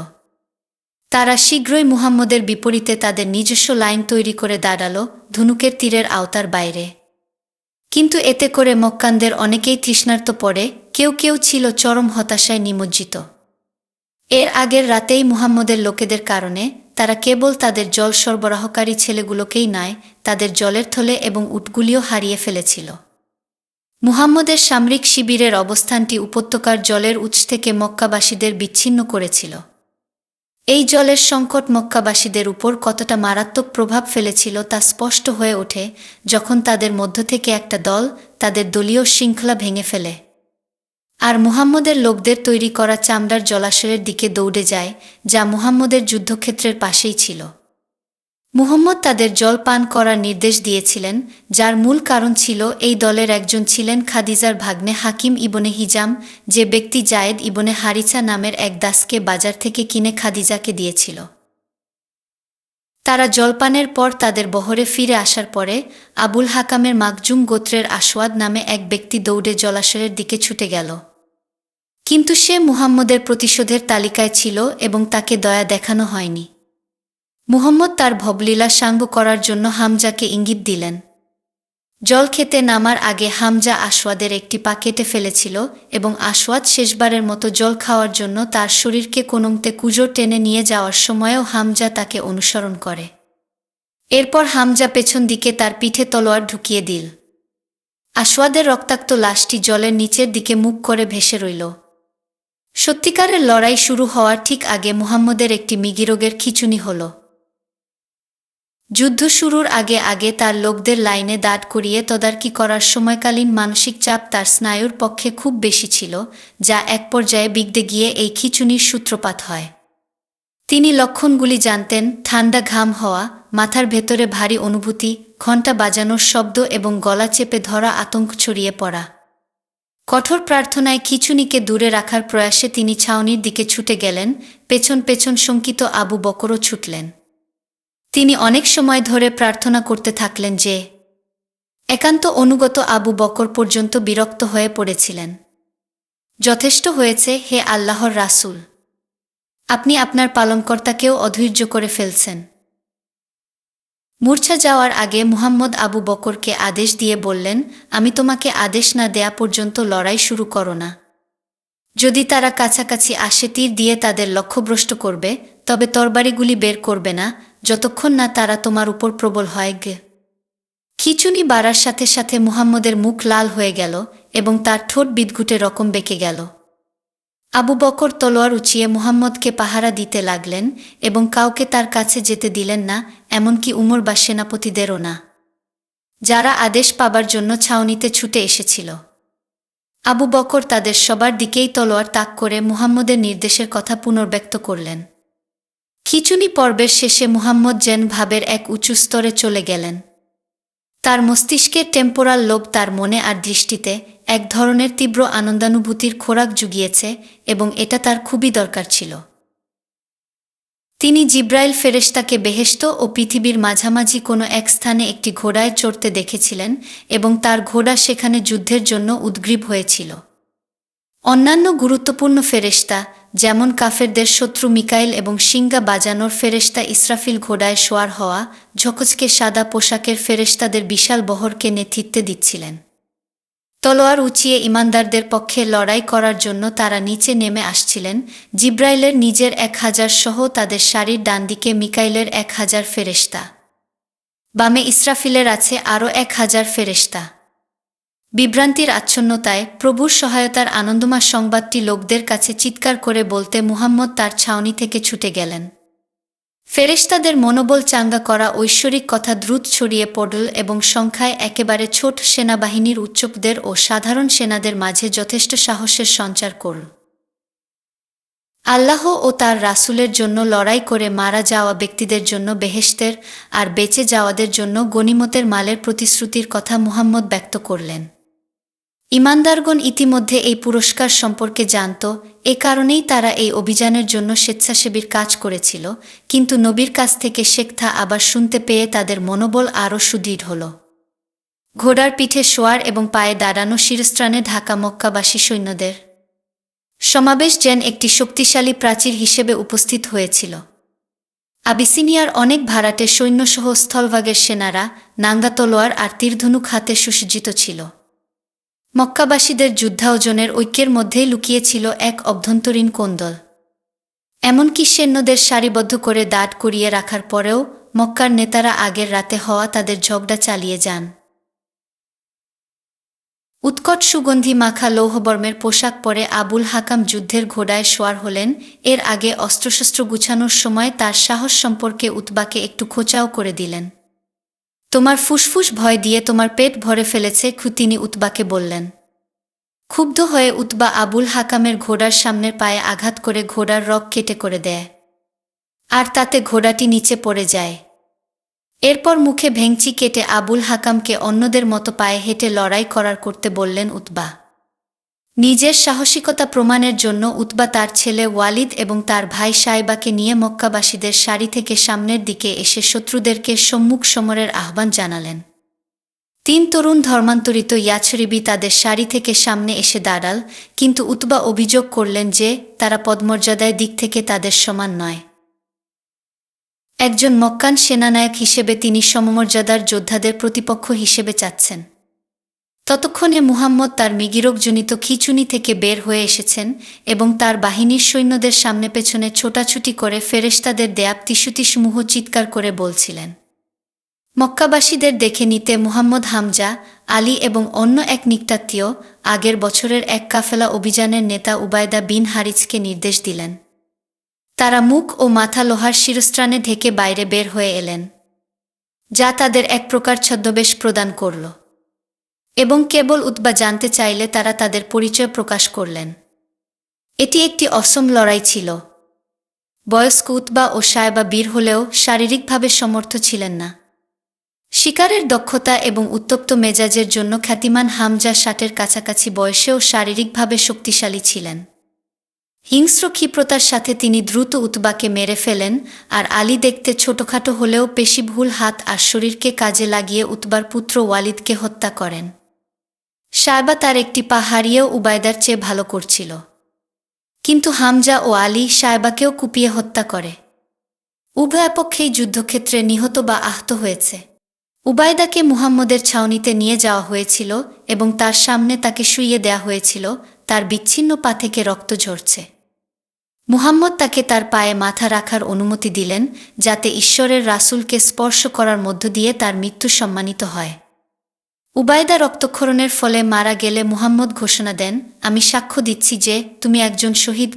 তারা শীঘ্রই মুহাম্মদের বিপরীতে তাদের নিজস্ব লাইন তৈরি করে দাঁড়াল, ধনুকের তীরের আওতার বাইরে। কিন্তু এতে করে মক্কানদের অনেকেই তৃষ্ণার্ত পড়ে, কেউ কেউ ছিল চরম হতাশায় নিমজ্জিত। এর আগের রাতেই মুহাম্মদের লোকেদের কারণে তারা কেবল তাদের জল সরবরাহকারী ছেলেগুলোকেই নয়, তাদের জলের থলে এবং উটগুলিও হারিয়ে ফেলেছিল। মুহাম্মদের সামরিক শিবিরের অবস্থানটি উপত্যকার জলের উৎস থেকে মক্কাবাসীদের বিচ্ছিন্ন করেছিল। এই জলের সংকট মক্কাবাসীদের উপর কতটা মারাত্মক প্রভাব ফেলেছিল তা স্পষ্ট হয়ে ওঠে যখন তাদের মধ্য থেকে একটা দল তাদের দলীয় শৃঙ্খলা ভেঙে ফেলে আর মুহাম্মদের লোকদের তৈরি করা চামড়ার জলাশয়ের দিকে দৌড়ে যায়, যা মুহাম্মদের যুদ্ধক্ষেত্রের পাশেই ছিল। মুহাম্মদ তাদের জল পান করার নির্দেশ দিয়েছিলেন, যার মূল কারণ ছিল এই দলের একজন ছিলেন খাদিজার ভাগ্নে হাকিম ইবনে হিজাম, যে ব্যক্তি জায়েদ ইবনে হারিছা নামের এক দাসকে বাজার থেকে কিনে খাদিজাকে দিয়েছিল। তারা জলপানের পর তাদের বহরে ফিরে আসার পরে আবুল হাকামের মাকজুম গোত্রের আসওয়াদ নামে এক ব্যক্তি দৌড়ে জলাশয়ের দিকে ছুটে গেল। কিন্তু সে মুহাম্মদের প্রতিশোধের তালিকায় ছিল এবং তাকে দয়া দেখানো হয়নি। মুহাম্মদ তার ভবলীলা সাঙ্গ করার জন্য হামজাকে ইঙ্গিত দিলেন। জল খেতে নামার আগে হামজা আসওয়াদের একটি পা কেটে ফেলেছিল এবং আসওয়াদ শেষবারের মতো জল খাওয়ার জন্য তার শরীরকে কোনমতে কুজো টেনে নিয়ে যাওয়ার সময়ও হামজা তাকে অনুসরণ করে। এরপর হামজা পেছন দিকে তার পিঠে তলোয়ার ঢুকিয়ে দিল। আসওয়াদের রক্তাক্ত লাশটি জলের নিচের দিকে মুখ করে ভেসে রইল। সত্যিকারের লড়াই শুরু হওয়ার ঠিক আগে মুহাম্মদের একটি মৃগীরোগের খিঁচুনি হল। যুদ্ধ শুরুর আগে আগে তার লোকদের লাইনে দাঁড় করিয়ে তদারকি করার সময়কালীন মানসিক চাপ তার স্নায়ুর পক্ষে খুব বেশি ছিল, যা এক পর্যায়ে বিগড়ে গিয়ে এই খিঁচুনির সূত্রপাত হয়। তিনি লক্ষণগুলি জানতেন: ঠান্ডা ঘাম হওয়া, মাথার ভেতরে ভারী অনুভূতি, ঘণ্টা বাজানোর শব্দ এবং গলা চেপে ধরা আতঙ্ক ছড়িয়ে পড়া। কঠোর প্রার্থনায় খিঁচুনিকে দূরে রাখার প্রয়াসে তিনি ছাউনির দিকে ছুটে গেলেন, পেছন পেছন শঙ্কিত আবু বকরও ছুটলেন। তিনি অনেক সময় ধরে প্রার্থনা করতে থাকলেন যে একান্ত অনুগত আবু বকর পর্যন্ত বিরক্ত হয়ে পড়েছিলেন। যথেষ্ট হয়েছে, হে আল্লাহর রাসূল, আপনি আপনার পালনকর্তাকেও অধৈর্য করে ফেলছেন। মূর্ছা যাওয়ার আগে মুহাম্মদ আবু বকরকে আদেশ দিয়ে বললেন, আমি তোমাকে আদেশ না দেয়া পর্যন্ত লড়াই শুরু করো না। যদি তারা কাছাকাছি আসে তীর দিয়ে তাদের লক্ষ্যভ্রষ্ট করবে, তবে তরবারিগুলি বের করবে না যতক্ষণ না তারা তোমার উপর প্রবল হয়। খিঁচুনি বাড়ার সাথে সাথে মুহাম্মদের মুখ লাল হয়ে গেল এবং তার ঠোঁট বিদঘুটে রকম বেঁকে গেল। আবু বকর তলোয়ার উঁচিয়ে মুহাম্মদকে পাহারা দিতে লাগলেন এবং কাউকে তার কাছে যেতে দিলেন না, এমনকি উমর বা সেনাপতিদেরও না, যারা আদেশ পাবার জন্য ছাউনিতে ছুটে এসেছিল। আবু বকর তাদের সবার দিকেই তলোয়ার তাক করে মুহাম্মদের নির্দেশের কথা পুনর্ব্যক্ত করলেন। খিঁচুনি পর্বের শেষে মুহাম্মদ যেন ভাবের এক উঁচু স্তরে চলে গেলেন। তার মস্তিষ্কের টেম্পোরাল লোব তার মনে আর দৃষ্টিতে এক ধরনের তীব্র আনন্দানুভূতির খোরাক জুগিয়েছে এবং এটা তার খুবই দরকার ছিল। তিনি জিব্রাইল ফেরেশতাকে বেহেশত ও পৃথিবীর মাঝামাঝি কোনো এক স্থানে একটি ঘোড়ায় চড়তে দেখেছিলেন এবং তার ঘোড়া সেখানে যুদ্ধের জন্য উদ্গ্রীব হয়েছিল। অন্যান্য গুরুত্বপূর্ণ ফেরেশতা, যেমন কাফেরদের শত্রু মিকাইল এবং শিঙ্গা বাজানোর ফেরেশতা ইসরাফিল ঘোড়ায় সোয়ার হওয়া ঝকঝকে সাদা পোশাকের ফেরেশতাদের বিশাল বহরকে নেতৃত্বে দিচ্ছিলেন। তলোয়ার উঁচিয়ে ইমানদারদের পক্ষে লড়াই করার জন্য তারা নিচে নেমে আসছিলেন। জিব্রাইলের নিজের 1000 সহ তাদের সারির ডান দিকে মিকাইলের 1000 ফেরেশতা, বামে ইসরাফিলের আছে আরও 1000 ফেরেশতা। বিভ্রান্তির আচ্ছন্নতায় প্রভুর সহায়তার আনন্দময় সংবাদটি লোকদের কাছে চিৎকার করে বলতে মুহাম্মদ তার ছাউনি থেকে ছুটে গেলেন। ফেরেশতাদের মনোবল চাঙ্গা করা ঐশ্বরিক কথা দ্রুত ছড়িয়ে পড়ল এবং সংখ্যায় একেবারে ছোট সেনাবাহিনীর উচ্চপদের ও সাধারণ সেনাদের মাঝে যথেষ্ট সাহসের সঞ্চার করল। আল্লাহ ও তার রাসূলের জন্য লড়াই করে মারা যাওয়া ব্যক্তিদের জন্য বেহেশতের আর বেঁচে যাওয়াদের জন্য গনিমতের মালের প্রতিশ্রুতির কথা মুহাম্মদ ব্যক্ত করলেন। ইমানদারগণ ইতিমধ্যে এই পুরস্কার সম্পর্কে জানত, এ কারণেই তারা এই অভিযানের জন্য স্বেচ্ছাসেবীর কাজ করেছিল, কিন্তু নবীর কাছ থেকে শেখথা আবার শুনতে পেয়ে তাদের মনোবল আরও সুদৃঢ় হল। ঘোড়ার পিঠে শোয়ার এবং পায়ে দাঁড়ানো শিরস্ত্রাণে ঢাকা মক্কাবাসী সৈন্যদের সমাবেশ যেন একটি শক্তিশালী প্রাচীর হিসেবে উপস্থিত হয়েছিল। আবিসিনিয়ার অনেক ভাড়াটে সৈন্যসহ স্থলভাগের সেনারা নাঙ্গা তলোয়ার আর তীরধনুক হাতে সুসজ্জিত ছিল। মক্কাবাসীদের যুদ্ধায়োজনের ঐক্যের মধ্যেই লুকিয়েছিল এক অভ্যন্তরীণ কোন্দল। এমনকি সৈন্যদের সারিবদ্ধ করে দাঁড় করিয়ে রাখার পরেও মক্কার নেতারা আগের রাতে হওয়া তাদের ঝগড়া চালিয়ে যান। উৎকট সুগন্ধি মাখা লৌহবর্মের পোশাক পরে আবুল হাকাম যুদ্ধের ঘোড়ায় সোয়ার হলেন। এর আগে অস্ত্রশস্ত্র গুছানোর সময় তার সাহস সম্পর্কে উতবাকে একটু খোঁচাও করে দিলেন। তোমার ফুসফুস ভয় দিয়ে তোমার পেট ভরে ফেলেছে, তিনি উতবাকে বললেন। ক্ষুব্ধ হয়ে উতবা আবুল হাকামের ঘোড়ার সামনের পায়ে আঘাত করে ঘোড়ার রগ কেটে করে দেয়, আর তাতে ঘোড়াটি নিচে পড়ে যায়। এরপর মুখে ভেঙচি কেটে আবুল হাকামকে অন্যদের মতো পায়ে হেঁটে লড়াই করার করতে বললেন উতবা। নিজের সাহসিকতা প্রমাণের জন্য উতবা তার ছেলে ওয়ালিদ এবং তার ভাই সাইবাকে নিয়ে মক্কাবাসীদের সারি থেকে সামনের দিকে এসে শত্রুদেরকে সম্মুখ সমরের আহ্বান জানালেন। 3 তরুণ ধর্মান্তরিত ইয়াছরিবি তাদের সারি থেকে সামনে এসে দাঁড়াল, কিন্তু উতবা অভিযোগ করলেন যে তারা পদমর্যাদায় দিক থেকে তাদের সমান নয়। একজন মক্কান সেনানায়ক হিসেবে তিনি সমমর্যাদার যোদ্ধাদের প্রতিপক্ষ হিসেবে চাচ্ছেন। ততক্ষণে মুহাম্মদ তার মিগিরোগজনিত খিঁচুনি থেকে বের হয়ে এসেছেন এবং তার বাহিনীর সৈন্যদের সামনে পেছনে ছোটাছুটি করে ফেরেশতাদের দেয়া ত্রিশুতিসমূহ চিৎকার করে বলছিলেন। মক্কাবাসীদের দেখে নিতে মুহাম্মদ হামজা, আলী এবং অন্য এক নিকটাত্মীয় আগের বছরের এক কাফেলা অভিযানের নেতা উবায়দা বিন হারিছকে নির্দেশ দিলেন। তারা মুখ ও মাথা লোহার শিরস্ত্রাণে ঢেকে বাইরে বের হয়ে এলেন, যা তাদের এক প্রকার ছদ্মবেশ প্রদান করল, এবং কেবল উতবা জানতে চাইলে তারা তাদের পরিচয় প্রকাশ করলেন। এটি একটি অসম লড়াই ছিল। বয়স্ক উতবা ও সায়বা বীর হলেও শারীরিকভাবে সমর্থ ছিলেন না। শিকারের দক্ষতা এবং উত্তপ্ত মেজাজের জন্য খ্যাতিমান হামজা 60-এর কাছাকাছি বয়সেও শারীরিকভাবে শক্তিশালী ছিলেন। হিংস্র ক্ষিপ্রতার সাথে তিনি দ্রুত উতবাকে মেরে ফেলেন, আর আলী দেখতে ছোটখাটো হলেও পেশিবহুল হাত আর শরীরকে কাজে লাগিয়ে উতবার পুত্র ওয়ালিদকে হত্যা করেন। সায়বা তার একটি পা হারিয়েও উবায়দার চেয়ে ভালো করছিল, কিন্তু হামজা ও আলী সায়বাকেও কুপিয়ে হত্যা করে। উভয় পক্ষেই যুদ্ধক্ষেত্রে নিহত বা আহত হয়েছে। উবায়দাকে মুহাম্মদের ছাউনিতে নিয়ে যাওয়া হয়েছিল এবং তার সামনে তাকে শুইয়ে দেয়া হয়েছিল, তার বিচ্ছিন্ন পা থেকে রক্ত ঝরছে। মুহাম্মদ তাকে তার পায়ে মাথা রাখার অনুমতি দিলেন, যাতে ঈশ্বরের রাসূলকে স্পর্শ করার মধ্য দিয়ে তার মৃত্যু সম্মানিত হয়। উবায়দা রক্তক্ষরণের ফলে মারা গেলে মুহাম্মদ ঘোষণা দেন, আমি সাক্ষ্য দিচ্ছি যে তুমি একজন শহীদ।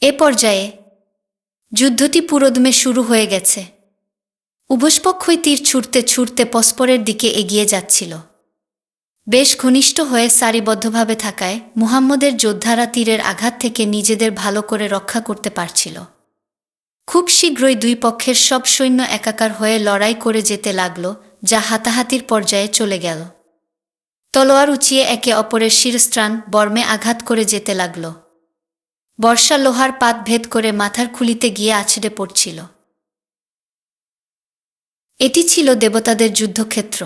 এ পর্যায়ে যুদ্ধটি পুরোদমে শুরু হয়ে গেছে। উভয়পক্ষই তীর ছুঁড়তে ছুঁড়তে পরস্পরের দিকে এগিয়ে যাচ্ছিল। বেশ ঘনিষ্ঠ হয়ে সারিবদ্ধভাবে থাকায় মুহাম্মদের যোদ্ধারা তীরের আঘাত থেকে নিজেদের ভালো করে রক্ষা করতে পারছিল। খুব শীঘ্রই দুই পক্ষের সব সৈন্য একাকার হয়ে লড়াই করে যেতে লাগল, যা হাতাহাতির পর্যায়ে চলে গেল। তলোয়ার উঁচিয়ে একে অপরের শিরস্ত্রাণ বর্মে আঘাত করে যেতে লাগল। বর্ষা লোহার পাত ভেদ করে মাথার খুলিতে গিয়ে আছড়ে পড়ছিল। এটি ছিল দেবতাদের যুদ্ধক্ষেত্র।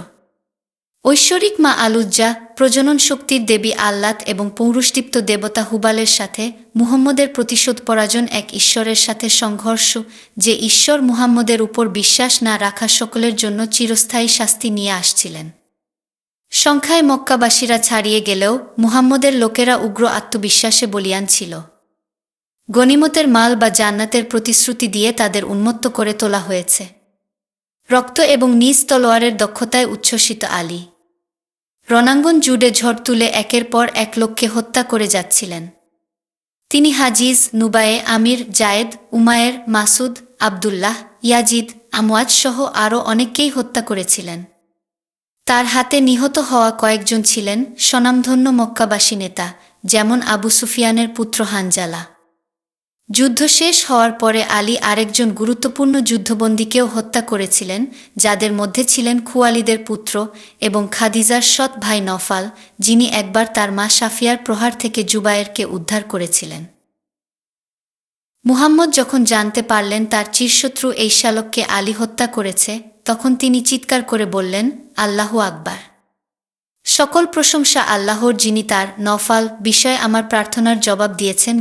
ঐশ্বরিক মা আলুজ্জা, প্রজনন শক্তির দেবী আল্লাত এবং পৌরুষদীপ্ত দেবতা হুবালের সাথে মুহাম্মদের প্রতিশোধ পরাজন এক ঈশ্বরের সাথে সংঘর্ষ, যে ঈশ্বর মুহাম্মদের উপর বিশ্বাস না রাখা সকলের জন্য চিরস্থায়ী শাস্তি নিয়ে আসছিলেন। সংখ্যায় মক্কাবাসীরা ছাড়িয়ে গেলেও মুহাম্মদের লোকেরা উগ্র আত্মবিশ্বাসে বলীয়ান ছিল। গনিমতের মাল বা জান্নাতের প্রতিশ্রুতি দিয়ে তাদের উন্মত্ত করে তোলা হয়েছে। রক্ত এবং নিজ তলোয়ারের দক্ষতায় উচ্ছ্বসিত আলী রণাঙ্গন জুড়ে ঝড় তুলে একের পর এক লোককে হত্যা করে যাচ্ছিলেন। তিনি হাজিজ, নুবায়ে, আমির, জায়েদ, উমায়ের, মাসুদ, আবদুল্লাহ, ইয়াজিদ, আমওয়াজ সহ আরও অনেককেই হত্যা করেছিলেন। তার হাতে নিহত হওয়া কয়েকজন ছিলেন স্বনামধন্য মক্কাবাসী নেতা, যেমন আবু সুফিয়ানের পুত্র হানজালা। যুদ্ধ শেষ হওয়ার পরে আলী আরেকজন গুরুত্বপূর্ণ যুদ্ধবন্দীকেও হত্যা করেছিলেন, যাদের মধ্যে ছিলেন খুয়ালিদের পুত্র এবং খাদিজার সৎ ভাই নফাল, যিনি একবার তার মা সাফিয়ার প্রহার থেকে জুবায়েরকে উদ্ধার করেছিলেন। মুহাম্মদ যখন জানতে পারলেন তার চিরশত্রু এই শালককে আলী হত্যা করেছে, তখন তিনি চিৎকার করে বললেন, আল্লাহু আকবার! সকল প্রশংসা আল্লাহর, যিনি তার নফাল বিষয়ে আমার প্রার্থনার জবাব দিয়েছেন।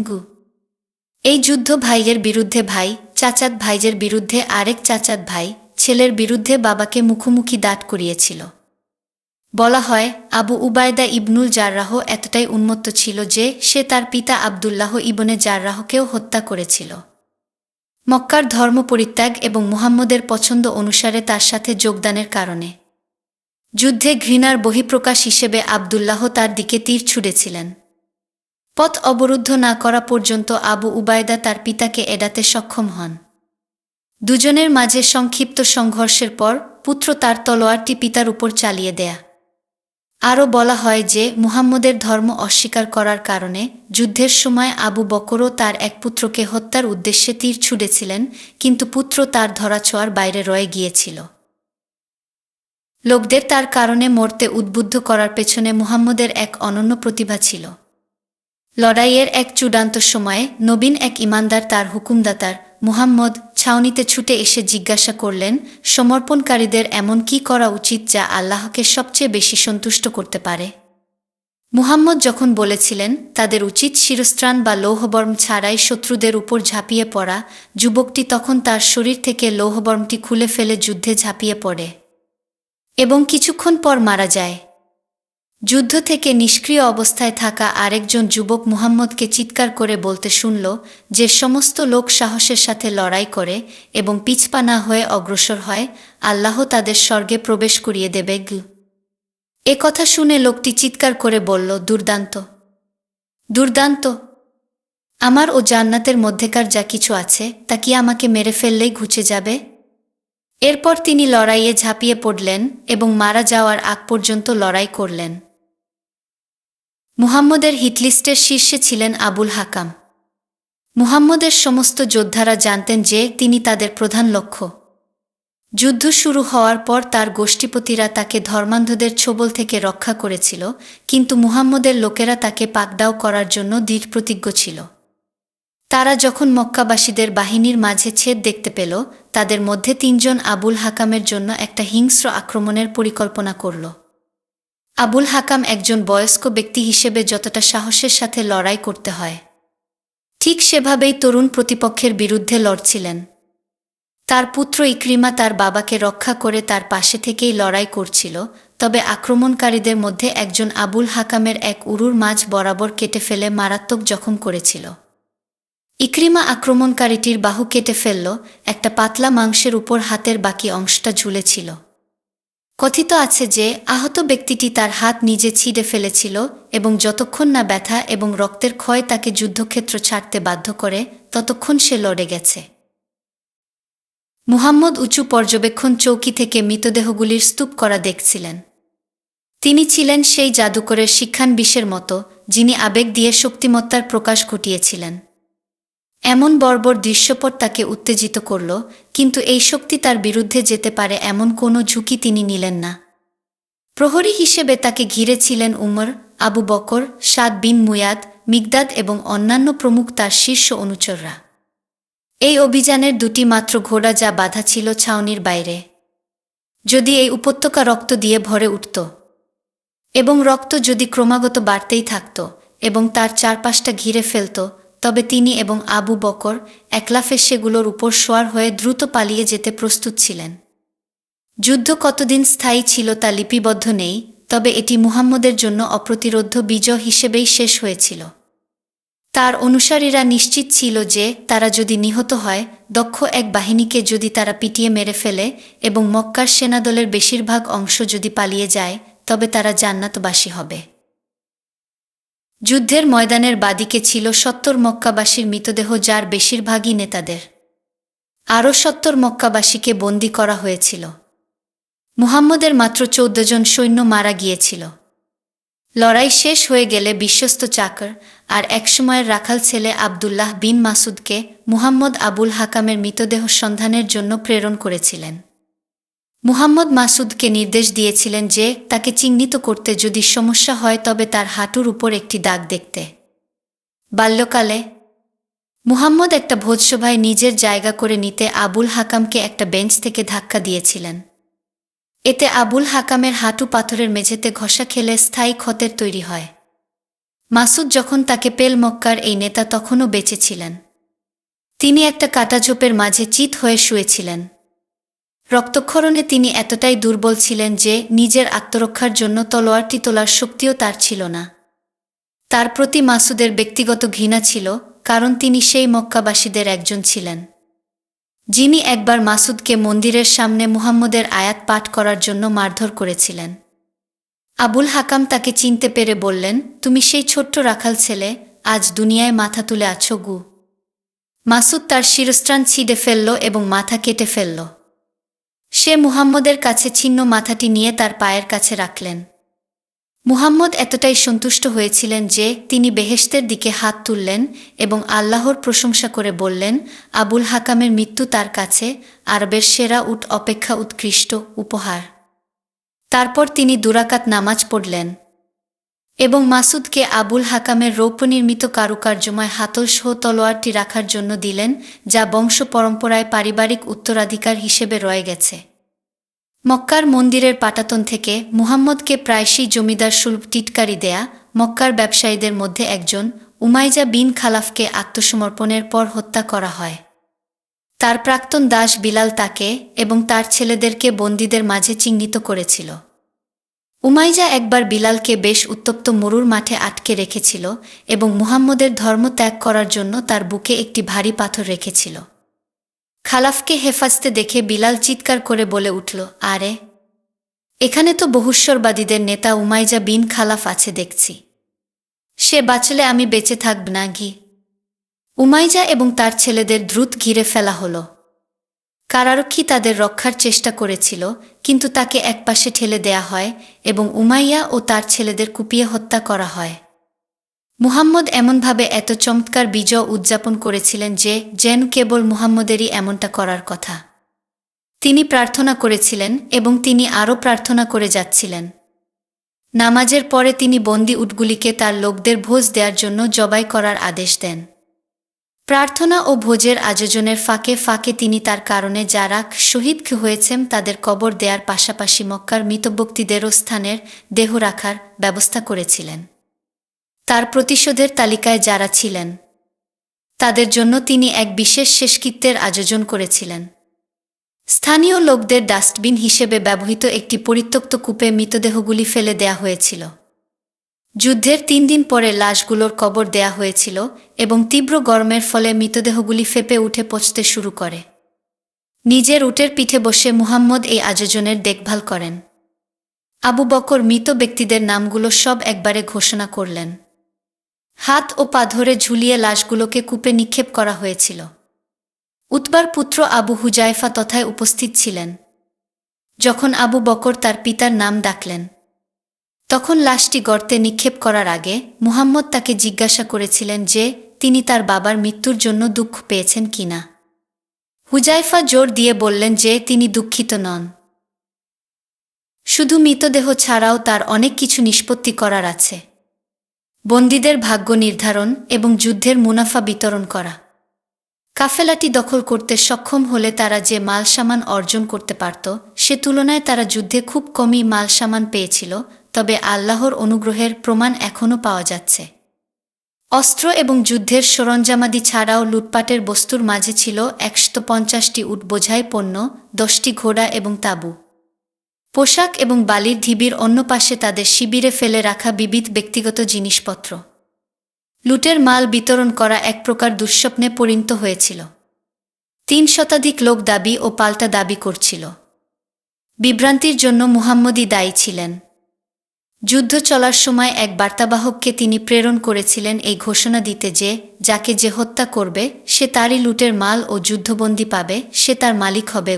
এই যুদ্ধ ভাইয়ের বিরুদ্ধে ভাই, চাচাত ভাইয়ের বিরুদ্ধে আরেক চাচাত ভাই, ছেলের বিরুদ্ধে বাবাকে মুখোমুখি দাঁড় করিয়েছিল। বলা হয়, আবু উবায়দা ইবনুল জাররাহ এতটাই উন্মত্ত ছিল যে সে তার পিতা আবদুল্লাহ ইবনে জাররাহকেও হত্যা করেছিল। মক্কার ধর্ম পরিত্যাগ এবং মুহাম্মদের পছন্দ অনুসারে তার সাথে যোগদানের কারণে যুদ্ধে ঘৃণার বহিঃপ্রকাশ হিসেবে আবদুল্লাহ তার দিকে তীর ছুঁড়েছিলেন। পথ অবরুদ্ধ না করা পর্যন্ত আবু উবায়দা তার পিতাকে এড়াতে সক্ষম হন। দুজনের মাঝে সংক্ষিপ্ত সংঘর্ষের পর পুত্র তার তলোয়ারটি পিতার উপর চালিয়ে দেয়া। আরও বলা হয় যে মুহাম্মদের ধর্ম অস্বীকার করার কারণে যুদ্ধের সময় আবু বকরও তার এক পুত্রকে হত্যার উদ্দেশ্যে তীর ছুঁড়েছিলেন, কিন্তু পুত্র তার ধরাছোঁয়ার বাইরে রয়ে গিয়েছিল। লোকদের তার কারণে মরতে উদ্বুদ্ধ করার পেছনে মুহাম্মদের এক অনন্য প্রতিভা ছিল। লড়াইয়ের এক চূড়ান্ত সময়ে নবীন এক ইমানদার তার হুকুমদাতার মুহাম্মদ ছাউনিতে ছুটে এসে জিজ্ঞাসা করলেন, সমর্পণকারীদের এমন কি করা উচিত যা আল্লাহকে সবচেয়ে বেশি সন্তুষ্ট করতে পারে? মুহাম্মদ যখন বলেছিলেন তাদের উচিত শিরস্ত্রাণ বা লৌহবর্ম ছাড়াই শত্রুদের উপর ঝাঁপিয়ে পড়া, যুবকটি তখন তার শরীর থেকে লৌহবর্মটি খুলে ফেলে যুদ্ধে ঝাঁপিয়ে পড়ে এবং কিছুক্ষণ পর মারা যায়। যুদ্ধ থেকে নিষ্ক্রিয় অবস্থায় থাকা আরেকজন যুবক মুহাম্মদকে চিৎকার করে বলতে শুনল, যে সমস্ত লোক সাহসের সাথে লড়াই করে এবং পিছপা না হয়ে অগ্রসর হয়, আল্লাহ তাদের স্বর্গে প্রবেশ করিয়ে দেবে। এ কথা শুনে লোকটি চিৎকার করে বলল, দুর্দান্ত! দুর্দান্ত! আমার ও জান্নাতের মধ্যেকার যা কিছু আছে তা কি আমাকে মেরে ফেললেই ঘুচে যাবে? এরপর তিনি লড়াইয়ে ঝাঁপিয়ে পড়লেন এবং মারা যাওয়ার আগ পর্যন্ত লড়াই করলেন। মুহাম্মদের হিটলিস্টের শীর্ষে ছিলেন আবুল হাকাম। মুহাম্মদের সমস্ত যোদ্ধারা জানতেন যে তিনি তাদের প্রধান লক্ষ্য। যুদ্ধ শুরু হওয়ার পর তার গোষ্ঠীপতিরা তাকে ধর্মান্ধদের ছোবল থেকে রক্ষা করেছিল, কিন্তু মুহাম্মদের লোকেরা তাকে পাকড়াও করার জন্য দৃঢ়প্রতিজ্ঞ ছিল। তারা যখন মক্কাবাসীদের বাহিনীর মাঝে ছেদ দেখতে পেল, তাদের মধ্যে 3 জন আবুল হাকামের জন্য একটা হিংস্র আক্রমণের পরিকল্পনা করল। আবুল হাকাম একজন বয়স্ক ব্যক্তি হিসেবে যতটা সাহসের সাথে লড়াই করতে হয়, ঠিক সেভাবেই তরুণ প্রতিপক্ষের বিরুদ্ধে লড়ছিলেন। তার পুত্র ইকরিমা তার বাবাকে রক্ষা করে তার পাশে থেকেই লড়াই করছিল, তবে আক্রমণকারীদের মধ্যে একজন আবুল হাকামের এক উরুর মাঝ বরাবর কেটে ফেলে মারাত্মক জখম করেছিল। ইকরিমা আক্রমণকারীটির বাহু কেটে ফেলল, একটা পাতলা মাংসের উপর হাতের বাকি অংশটা ঝুলেছিল। কথিত আছে যে আহত ব্যক্তিটি তার হাত নিজে ছিঁড়ে ফেলেছিল এবং যতক্ষণ না ব্যথা এবং রক্তের ক্ষয় তাকে যুদ্ধক্ষেত্র ছাড়তে বাধ্য করে, ততক্ষণ সে লড়ে গেছে। মুহাম্মদ উঁচু পর্যবেক্ষণ চৌকি থেকে মৃতদেহগুলির স্তূপ করা দেখছিলেন। তিনি ছিলেন সেই জাদুকরের শিক্ষানবিশের মতো, যিনি আবেগ দিয়ে শক্তিমত্তার প্রকাশ ঘটিয়েছিলেন। এমন বর্বর দৃশ্যপট তাকে উত্তেজিত করল, কিন্তু এই শক্তি তার বিরুদ্ধে যেতে পারে এমন কোনো ঝুঁকি তিনি নিলেন না। প্রহরী হিসেবে তাকে ঘিরে ছিলেন উমর, আবু বকর, সাদ বিন মুয়াদ, মিকদাদ এবং অন্যান্য প্রমুখ তার শীর্ষ অনুচররা। এই অভিযানের দুটি মাত্র ঘোড়া যা বাধা ছিল ছাউনির বাইরে। যদি এই উপত্যকা রক্ত দিয়ে ভরে উঠত এবং রক্ত যদি ক্রমাগত বাড়তেই থাকত এবং তার চারপাশটা ঘিরে ফেলত, তবে তিনি এবং আবু বকর একলাফে সেগুলোর উপর সোয়ার হয়ে দ্রুত পালিয়ে যেতে প্রস্তুত ছিলেন। যুদ্ধ কতদিন স্থায়ী ছিল তা লিপিবদ্ধ নেই, তবে এটি মুহাম্মদের জন্য অপ্রতিরোধ্য বিজয় হিসেবেই শেষ হয়েছিল। তার অনুসারীরা নিশ্চিত ছিল যে তারা যদি নিহত হয়, দক্ষ এক বাহিনীকে যদি তারা পিটিয়ে মেরে ফেলে এবং মক্কার সেনাদলের বেশিরভাগ অংশ যদি পালিয়ে যায়, তবে তারা জান্নাতবাসী হবে। যুদ্ধের ময়দানের বাদিকে ছিল ৭০ মক্কাবাসীর মৃতদেহ, যার বেশিরভাগই নেতাদের। আরও ৭০ মক্কাবাসীকে বন্দী করা হয়েছিল। মুহাম্মদের মাত্র ১৪ জন সৈন্য মারা গিয়েছিল। লড়াই শেষ হয়ে গেলে বিশ্বস্ত চাকর আর একসময়ের রাখাল ছেলে আবদুল্লাহ বিন মাসুদকে মুহাম্মদ আবুল হাকামের মৃতদেহ সন্ধানের জন্য প্রেরণ করেছিলেন। মুহাম্মদ মাসুদকে নির্দেশ দিয়েছিলেন যে তাকে চিহ্নিত করতে যদি সমস্যা হয় তবে তার হাঁটুর উপর একটি দাগ দেখতে। বাল্যকালে মুহাম্মদ একটা ভোজসভায় নিজের জায়গা করে নিতে আবুল হাকামকে একটা বেঞ্চ থেকে ধাক্কা দিয়েছিলেন। এতে আবুল হাকামের হাঁটু পাথরের মেঝেতে ঘষা খেলে স্থায়ী ক্ষতের তৈরি হয়। মাসুদ যখন তাকে পেল, মক্কার এই নেতা তখনও বেঁচে ছিলেন। তিনি একটা কাটাঝোপের মাঝে চিত হয়ে শুয়েছিলেন। রক্তক্ষরণে তিনি এতটাই দুর্বল ছিলেন যে নিজের আত্মরক্ষার জন্য তলোয়ারটি তোলার শক্তিও তার ছিল না। তার প্রতি মাসুদের ব্যক্তিগত ঘৃণা ছিল, কারণ তিনি সেই মক্কাবাসীদের একজন ছিলেন যিনি একবার মাসুদকে মন্দিরের সামনে মুহাম্মদের আয়াত পাঠ করার জন্য মারধর করেছিলেন। আবুল হাকাম তাকে চিনতে পেরে বললেন, তুমি সেই ছোট্ট রাখাল ছেলে, আজ দুনিয়ায় মাথা তুলে আছো গু। মাসুদ তার শিরস্ত্রাণ ছিঁড়ে ফেলল এবং মাথা কেটে ফেলল। সে মুহাম্মদের কাছে ছিন্ন মাথাটি নিয়ে তার পায়ের কাছে রাখলেন। মুহাম্মদ এতটাই সন্তুষ্ট হয়েছিলেন যে তিনি বেহেশতের দিকে হাত তুললেন এবং আল্লাহর প্রশংসা করে বললেন, আবুল হাকামের মৃত্যু তার কাছে আরবের সেরা উট অপেক্ষা উৎকৃষ্ট উপহার। তারপর তিনি দুরাকাত নামাজ পড়লেন এবং মাসুদকে আবুল হাকামের রৌপ্যনির্মিত কারুকার্যময় হাতলসহ তলোয়ারটি রাখার জন্য দিলেন, যা বংশ পরম্পরায় পারিবারিক উত্তরাধিকার হিসেবে রয়ে গেছে। মক্কার মন্দিরের পাটাতন থেকে মুহাম্মদকে প্রায়শই জমিদার সুলভ টিটকারি দেয়া মক্কার ব্যবসায়ীদের মধ্যে একজন উমাইয়া বিন খালাফকে আত্মসমর্পণের পর হত্যা করা হয়। তার প্রাক্তন দাস বিলাল তাকে এবং তার ছেলেদেরকে বন্দীদের মাঝে চিহ্নিত করেছিল। উমাইয়া একবার বিলালকে বেশ উত্তপ্ত মরুর মাঠে আটকে রেখেছিল এবং মুহাম্মদের ধর্ম ত্যাগ করার জন্য তার বুকে একটি ভারী পাথর রেখেছিল। খালাফকে হেফাজতে দেখে বিলাল চিৎকার করে বলে উঠল, আরে, এখানে তো বহুশ্বরবাদীদের নেতা উমাইয়া বিন খালাফ আছে দেখছি। সে বাঁচলে আমি বেঁচে থাকব না ঘি। উমাইয়া এবং তার ছেলেদের দ্রুত ঘিরে ফেলা হলো। কারারক্ষী তাদের রক্ষার চেষ্টা করেছিল, কিন্তু তাকে একপাশে ঠেলে দেয়া হয় এবং উমাইয়া ও তার ছেলেদের কুপিয়ে হত্যা করা হয়। মুহাম্মদ এমনভাবে এত চমৎকার বিজয় উদযাপন করেছিলেন যে যেন কেবল মুহাম্মদেরই এমনটা করার কথা। তিনি প্রার্থনা করেছিলেন এবং তিনি আরও প্রার্থনা করে যাচ্ছিলেন। নামাজের পরে তিনি বন্দী উটগুলিকে তার লোকদের ভোজ দেওয়ার জন্য জবাই করার আদেশ দেন। প্রার্থনা ও ভোজের আয়োজনের ফাঁকে ফাঁকে তিনি তার কারণে যারা শহীদ হয়েছেন তাদের কবর দেওয়ার পাশাপাশি মক্কার মৃতব্যক্তিদেরও স্থানের দেহ রাখার ব্যবস্থা করেছিলেন। তার প্রতিশোধের তালিকায় যারা ছিলেন তাদের জন্য তিনি এক বিশেষ শেষকৃত্যের আয়োজন করেছিলেন। স্থানীয় লোকদের ডাস্টবিন হিসেবে ব্যবহৃত একটি পরিত্যক্ত কূপে মৃতদেহগুলি ফেলে দেয়া হয়েছিল। যুদ্ধের 3 দিন পরে লাশগুলোর কবর দেয়া হয়েছিল এবং তীব্র গরমের ফলে মৃতদেহগুলি ফেঁপে উঠে পচতে শুরু করে। নিজের উটের পিঠে বসে মুহাম্মদ এই আয়োজনের দেখভাল করেন। আবু বকর মৃত ব্যক্তিদের নামগুলো সব একবারে ঘোষণা করলেন। হাত ও পা ধরে ঝুলিয়ে লাশগুলোকে কূপে নিক্ষেপ করা হয়েছিল। উতবার পুত্র আবু হুজাইফা তথায় উপস্থিত ছিলেন। যখন আবু বকর তার পিতার নাম ডাকলেন, তখন লাশটি গর্তে নিক্ষেপ করার আগে মুহাম্মদ তাকে জিজ্ঞাসা করেছিলেন যে তিনি তার বাবার মৃত্যুর জন্য দুঃখ পেয়েছেন কিনা। হুজাইফা জোর দিয়ে বললেন যে তিনি দুঃখিত নন। শুধু মৃতদেহ ছাড়াও তার অনেক কিছু নিষ্পত্তি করার আছে। বন্দীদের ভাগ্য নির্ধারণ এবং যুদ্ধের মুনাফা বিতরণ করা। কাফেলাটি দখল করতে সক্ষম হলে তারা যে মালসামান অর্জন করতে পারত সে তুলনায় তারা যুদ্ধে খুব কমই মালসামান পেয়েছিল, তবে আল্লাহর অনুগ্রহের প্রমাণ এখনও পাওয়া যাচ্ছে। অস্ত্র এবং যুদ্ধের সরঞ্জামাদি ছাড়াও লুটপাটের বস্তুর মাঝে ছিল 150টি উট বোঝাই পণ্য, 10টি ঘোড়া এবং তাঁবু, পোশাক এবং বালির ঢিবির অন্য পাশে তাদের শিবিরে ফেলে রাখা বিবিধ ব্যক্তিগত জিনিসপত্র। লুটের মাল বিতরণ করা এক প্রকার দুঃস্বপ্নে পরিণত হয়েছিল। 3 শতাধিক লোক দাবি ও পাল্টা দাবি করছিল। বিভ্রান্তির জন্য মুহাম্মদই দায়ী ছিলেন। যুদ্ধ চলার সময় এক বার্তাবাহককে তিনি প্রেরণ করেছিলেন এই ঘোষণা দিতে যে যাকে যে হত্যা করবে সে তারই লুটের মাল ও যুদ্ধবন্দী পাবে, সে তার মালিক হবে।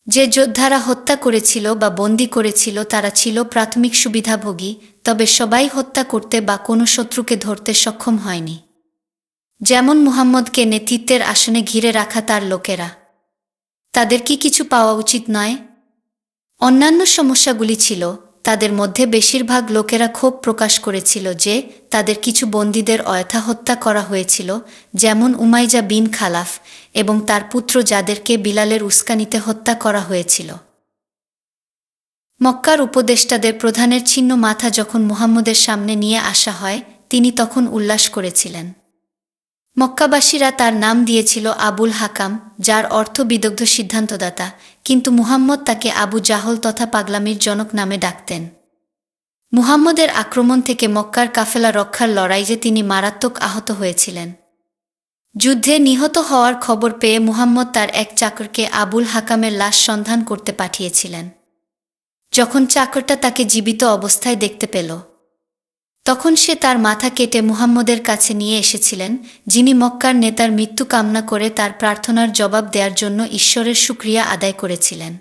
যে যোদ্ধারা হত্যা করেছিল বা বন্দী করেছিল তারা ছিল প্রাথমিক সুবিধাভোগী, তবে সবাই হত্যা করতে বা কোনো শত্রুকে ধরতে সক্ষম হয়নি। যেমন মুহাম্মদকে নেতৃত্বের আসনে ঘিরে রাখা তার লোকেরা। তাদের কি কিছু পাওয়া উচিত নয়? অন্যান্য সমস্যাগুলি ছিল, তাদের মধ্যে বেশিরভাগ লোকেরা ক্ষোভ প্রকাশ করেছিল যে তাদের কিছু বন্দীদের অযথা হত্যা করা হয়েছিল, যেমন উমাইয়া বিন খালাফ এবং তার পুত্র যাদেরকে বিলালের উস্কানিতে হত্যা করা হয়েছিল। মক্কার উপদেষ্টাদের প্রধানের ছিন্ন মাথা যখন মুহাম্মদের সামনে নিয়ে আসা হয় তিনি তখন উল্লাস করেছিলেন। মক্কাবাসীরা তার নাম দিয়েছিল আবুল হাকাম, যার অর্থ বিদগ্ধ সিদ্ধান্তদাতা, কিন্তু মুহাম্মদ তাকে আবু জাহল তথা পাগলামির জনক নামে ডাকতেন। মুহাম্মদের আক্রমণ থেকে মক্কার কাফেলা রক্ষার লড়াইয়ে তিনি মারাত্মক আহত হয়েছিলেন। যুদ্ধে নিহত হওয়ার খবর পেয়ে মুহাম্মদ তার এক চাকরকে আবুল হাকামের লাশ সন্ধান করতে পাঠিয়েছিলেন। যখন চাকরটা তাকে জীবিত অবস্থায় দেখতে পেল, তখন সে তার মাথা কেটে মুহাম্মদের কাছে নিয়ে এসেছিলেন, যিনি মক্কার নেতার মৃত্যু কামনা করে তার প্রার্থনার জবাব দেওয়ার জন্য ঈশ্বরের শুকরিয়া আদায় করেছিলেন।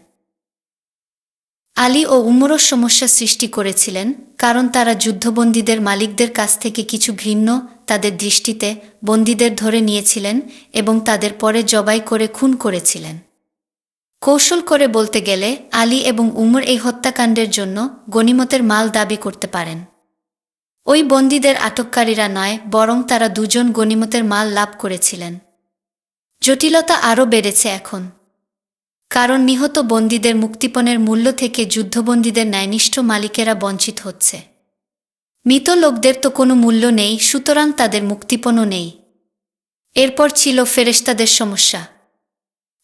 আলী ও উমরও সমস্যা সৃষ্টি করেছিলেন, কারণ তারা যুদ্ধবন্দীদের মালিকদের কাছ থেকে কিছু ঘৃণ্য তাদের দৃষ্টিতে বন্দীদের ধরে নিয়েছিলেন এবং তাদের পরে জবাই করে খুন করেছিলেন। কৌশল করে বলতে গেলে আলী এবং উমর এই হত্যাকাণ্ডের জন্য গনিমতের মাল দাবি করতে পারেন। ওই বন্দীদের আটককারীরা নয়, বরং তারা দুজন গনিমতের মাল লাভ করেছিলেন। জটিলতা আরও বেড়েছে এখন, কারণ নিহত বন্দীদের মুক্তিপণের মূল্য থেকে যুদ্ধবন্দীদের ন্যায়নিষ্ঠ মালিকেরা বঞ্চিত হচ্ছে। মৃত লোকদের তো কোনো মূল্য নেই, সুতরাং তাদের মুক্তিপণও নেই। এরপর ছিল ফেরেশতাদের সমস্যা।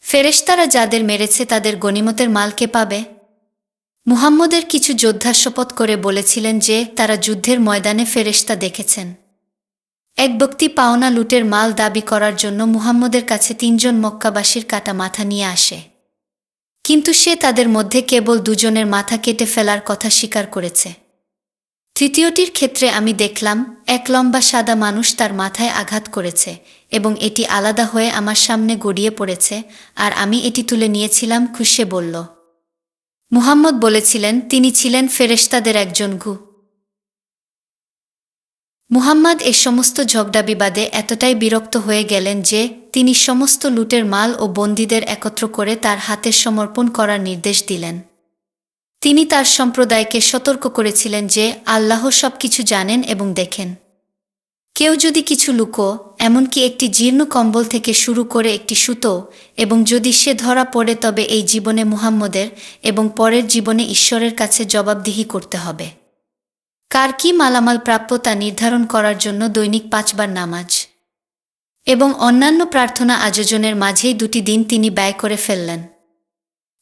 ফেরেশতারা যাদের মেরেছে তাদের গনিমতের মাল কে পাবে? মুহাম্মদের কিছু যোদ্ধা শপথ করে বলেছিলেন যে তারা যুদ্ধের ময়দানে ফেরেশতা দেখেছেন। এক ব্যক্তি পাওনা লুটের মাল দাবি করার জন্য মুহাম্মদের কাছে 3 জন মক্কাবাসীর কাটা মাথা নিয়ে আসে, কিন্তু সে তাদের মধ্যে কেবল 2 জনের মাথা কেটে ফেলার কথা স্বীকার করেছে। তৃতীয়টির ক্ষেত্রে আমি দেখলাম এক লম্বা সাদা মানুষ তার মাথায় আঘাত করেছে এবং এটি আলাদা হয়ে আমার সামনে গড়িয়ে পড়েছে, আর আমি এটি তুলে নিয়েছিলাম। খুশে বলল। মুহাম্মদ বলেছিলেন তিনি ছিলেন ফেরেশতাদের একজন। মুহাম্মদ এ সমস্ত ঝগড়া বিবাদে এতটাই বিরক্ত হয়ে গেলেন যে তিনি সমস্ত লুটের মাল ও বন্দীদের একত্র করে তার হাতে সমর্পণ করার নির্দেশ দিলেন। তিনি তার সম্প্রদায়কে সতর্ক করেছিলেন যে আল্লাহ সবকিছু জানেন এবং দেখেন। কেউ যদি কিছু লুকো, এমনকি একটি জীর্ণ কম্বল থেকে শুরু করে একটি সুতো, এবং যদি সে ধরা পড়ে তবে এই জীবনে মুহাম্মদের এবং পরের জীবনে ঈশ্বরের কাছে জবাবদিহি করতে হবে। কার কি মালামাল প্রাপ্য তা নির্ধারণ করার জন্য দৈনিক 5 বার নামাজ এবং অন্যান্য প্রার্থনা আয়োজনের মাঝেই 2টি দিন তিনি ব্যয় করে ফেললেন।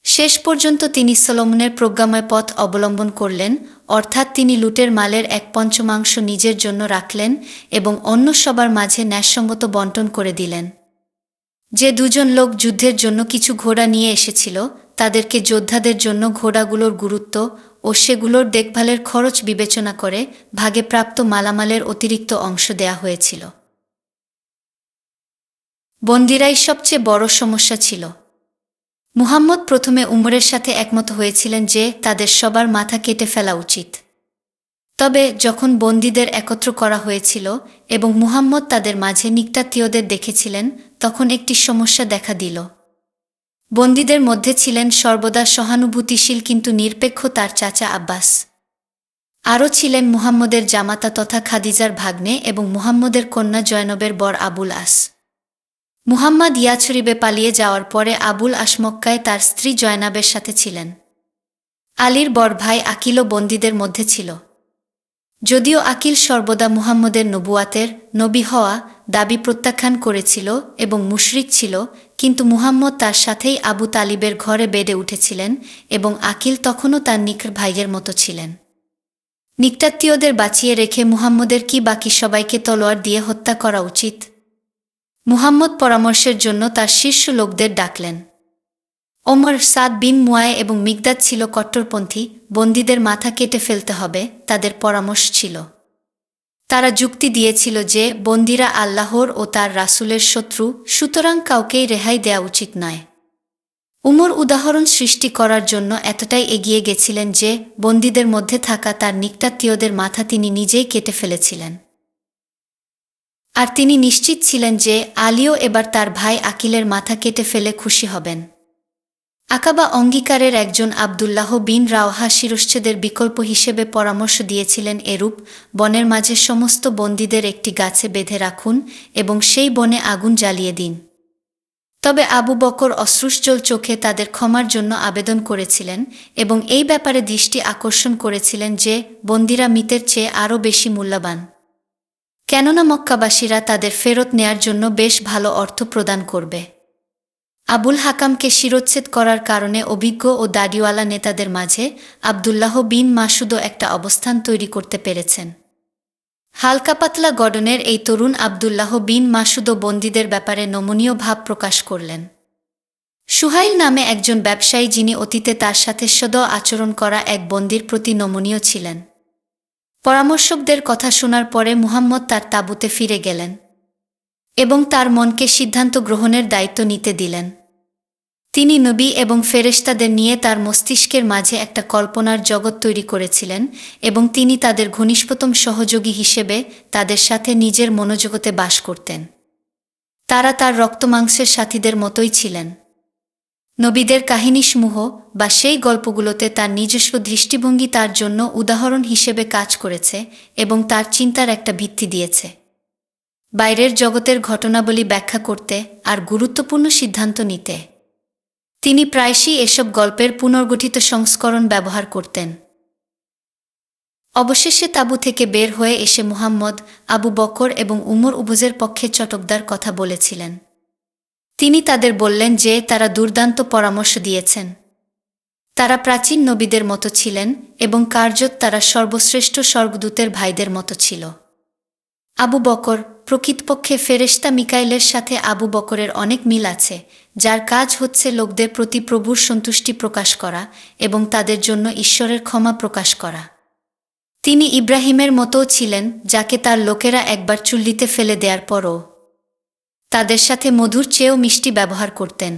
শেষ পর্যন্ত তিনি সলোমনের প্রজ্ঞাময় পথ অবলম্বন করলেন, অর্থাৎ তিনি লুটের মালের 1/5 নিজের জন্য রাখলেন এবং অন্য সবার মাঝে ন্যায়সঙ্গত বণ্টন করে দিলেন। যে দুজন লোক যুদ্ধের জন্য কিছু ঘোড়া নিয়ে এসেছিল, তাদেরকে যোদ্ধাদের জন্য ঘোড়াগুলোর গুরুত্ব ও সেগুলোর দেখভালের খরচ বিবেচনা করে ভাগে প্রাপ্ত মালামালের অতিরিক্ত অংশ দেয়া হয়েছিল। বন্দীরাই সবচেয়ে বড় সমস্যা ছিল। মুহাম্মদ প্রথমে উমরের সাথে একমত হয়েছিলেন যে তাদের সবার মাথা কেটে ফেলা উচিত। তবে যখন বন্দীদের একত্র করা হয়েছিল এবং মুহাম্মদ তাদের মাঝে নিকটাত্মীয়দের দেখেছিলেন, তখন একটি সমস্যা দেখা দিল। বন্দীদের মধ্যে ছিলেন সর্বদা সহানুভূতিশীল কিন্তু নিরপেক্ষ তার চাচা আব্বাস। আরও ছিলেন মুহাম্মদের জামাতা তথা খাদিজার ভাগ্নে এবং মুহাম্মদের কন্যা জয়নবের বর আবুল আস। মুহাম্মদ ইয়াছরিবে পালিয়ে যাওয়ার পরে আবুল আস মক্কায় তার স্ত্রী জয়নাবের সাথে ছিলেন। আলীর বড় ভাই আকিলও বন্দীদের মধ্যে ছিল। যদিও আকিল সর্বদা মুহাম্মদের নবুয়াতের নবী হওয়া দাবি প্রত্যাখ্যান করেছিল এবং মুশরিক ছিল, কিন্তু মুহাম্মদ তার সাথেই আবু তালিবের ঘরে বেড়ে উঠেছিলেন এবং আকিল তখনও তার নিকট ভাইয়ের মতো ছিলেন। নিকটাত্মীয়দের বাঁচিয়ে রেখে মুহাম্মদের কি বাকি সবাইকে তলোয়ার দিয়ে হত্যা করা উচিত? মুহাম্মদ পরামর্শের জন্য তার শীর্ষ লোকদের ডাকলেন। ওমর, সাদ বিন মুয়ায় এবং মিকদাদ ছিল কট্টরপন্থী। বন্দীদের মাথা কেটে ফেলতে হবে, তাদের পরামর্শ ছিল। তারা যুক্তি দিয়েছিল যে বন্দীরা আল্লাহর ও তার রাসূলের শত্রু, সুতরাং কাউকেই রেহাই দেয়া উচিত নয়। উমর উদাহরণ সৃষ্টি করার জন্য এতটাই এগিয়ে গেছিলেন যে বন্দীদের মধ্যে থাকা তার নিকটাত্মীয়দের মাথা তিনি নিজেই কেটে ফেলেছিলেন। আর তিনি নিশ্চিত ছিলেন যে আলীও এবার তার ভাই আকিলের মাথা কেটে ফেলে খুশি হবেন। আকাবা অঙ্গীকারের একজন আবদুল্লাহ বিন রাওহা শিরশ্ছেদের বিকল্প হিসেবে পরামর্শ দিয়েছিলেন এরূপ: বনের মাঝে সমস্ত বন্দীদের একটি গাছে বেঁধে রাখুন এবং সেই বনে আগুন জ্বালিয়ে দিন। তবে আবু বকর অশ্রুসজল চোখে তাদের ক্ষমার জন্য আবেদন করেছিলেন এবং এই ব্যাপারে দৃষ্টি আকর্ষণ করেছিলেন যে বন্দীরা মৃতের চেয়ে আরও বেশি মূল্যবান, কেননা মক্কাবাসীরা তাদের ফেরত নেয়ার জন্য বেশ ভালো অর্থ প্রদান করবে। আবুল হাকামকে শিরোচ্ছেদ করার কারণে অভিজ্ঞ ও দাড়িওয়ালা নেতাদের মাঝে আবদুল্লাহ বিন মাসুদও একটা অবস্থান তৈরি করতে পেরেছেন। হালকা পাতলা গঠনের এই তরুণ আবদুল্লাহ বিন মাসুদও বন্দীদের ব্যাপারে নমনীয় ভাব প্রকাশ করলেন। সুহাইল নামে একজন ব্যবসায়ী, যিনি অতীতে তার সাথে সদ আচরণ করা এক বন্দীর প্রতি নমনীয় ছিলেন। পরামর্শকদের কথা শোনার পরে মুহাম্মদ তার তাঁবুতে ফিরে গেলেন এবং তার মনকে সিদ্ধান্ত গ্রহণের দায়িত্ব নিতে দিলেন। তিনি নবী এবং ফেরেশতাদের নিয়ে তার মস্তিষ্কের মাঝে একটা কল্পনার জগৎ তৈরি করেছিলেন এবং তিনি তাদের ঘনিষ্ঠতম সহযোগী হিসেবে তাদের সাথে নিজের মনোজগতে বাস করতেন। তারা তার রক্তমাংসের সাথীদের মতোই ছিলেন। নবীদের কাহিনীসমূহ বা সেই গল্পগুলোতে তার নিজস্ব দৃষ্টিভঙ্গি তার জন্য উদাহরণ হিসেবে কাজ করেছে এবং তার চিন্তার একটা ভিত্তি দিয়েছে। বাইরের জগতের ঘটনাবলী ব্যাখ্যা করতে আর গুরুত্বপূর্ণ সিদ্ধান্ত নিতে তিনি প্রায়শই এসব গল্পের পুনর্গঠিত সংস্করণ ব্যবহার করতেন। অবশেষে তাঁবু থেকে বের হয়ে এসে মুহাম্মদ, আবু বকর এবং উমর উভয়ের পক্ষে চটকদার কথা বলেছিলেন। তিনি তাদের বললেন যে তারা দুর্দান্ত পরামর্শ দিয়েছেন। তারা প্রাচীন নবীদের মতো ছিলেন এবং কার্যত তারা সর্বশ্রেষ্ঠ স্বর্গদূতের ভাইদের মতো ছিল। আবু বকর, প্রকৃতপক্ষে ফেরেশতা মিকাইলের সাথে আবু বকরের অনেক মিল আছে, যার কাজ হচ্ছে লোকদের প্রতি প্রভুর সন্তুষ্টি প্রকাশ করা এবং তাদের জন্য ঈশ্বরের ক্ষমা প্রকাশ করা। তিনি ইব্রাহিমের মতোও ছিলেন, যাকে তার লোকেরা একবার চুল্লিতে ফেলে দেওয়ার পরও তাদের সাথে মধুর চেয়েও মিষ্টি ব্যবহার করতেন।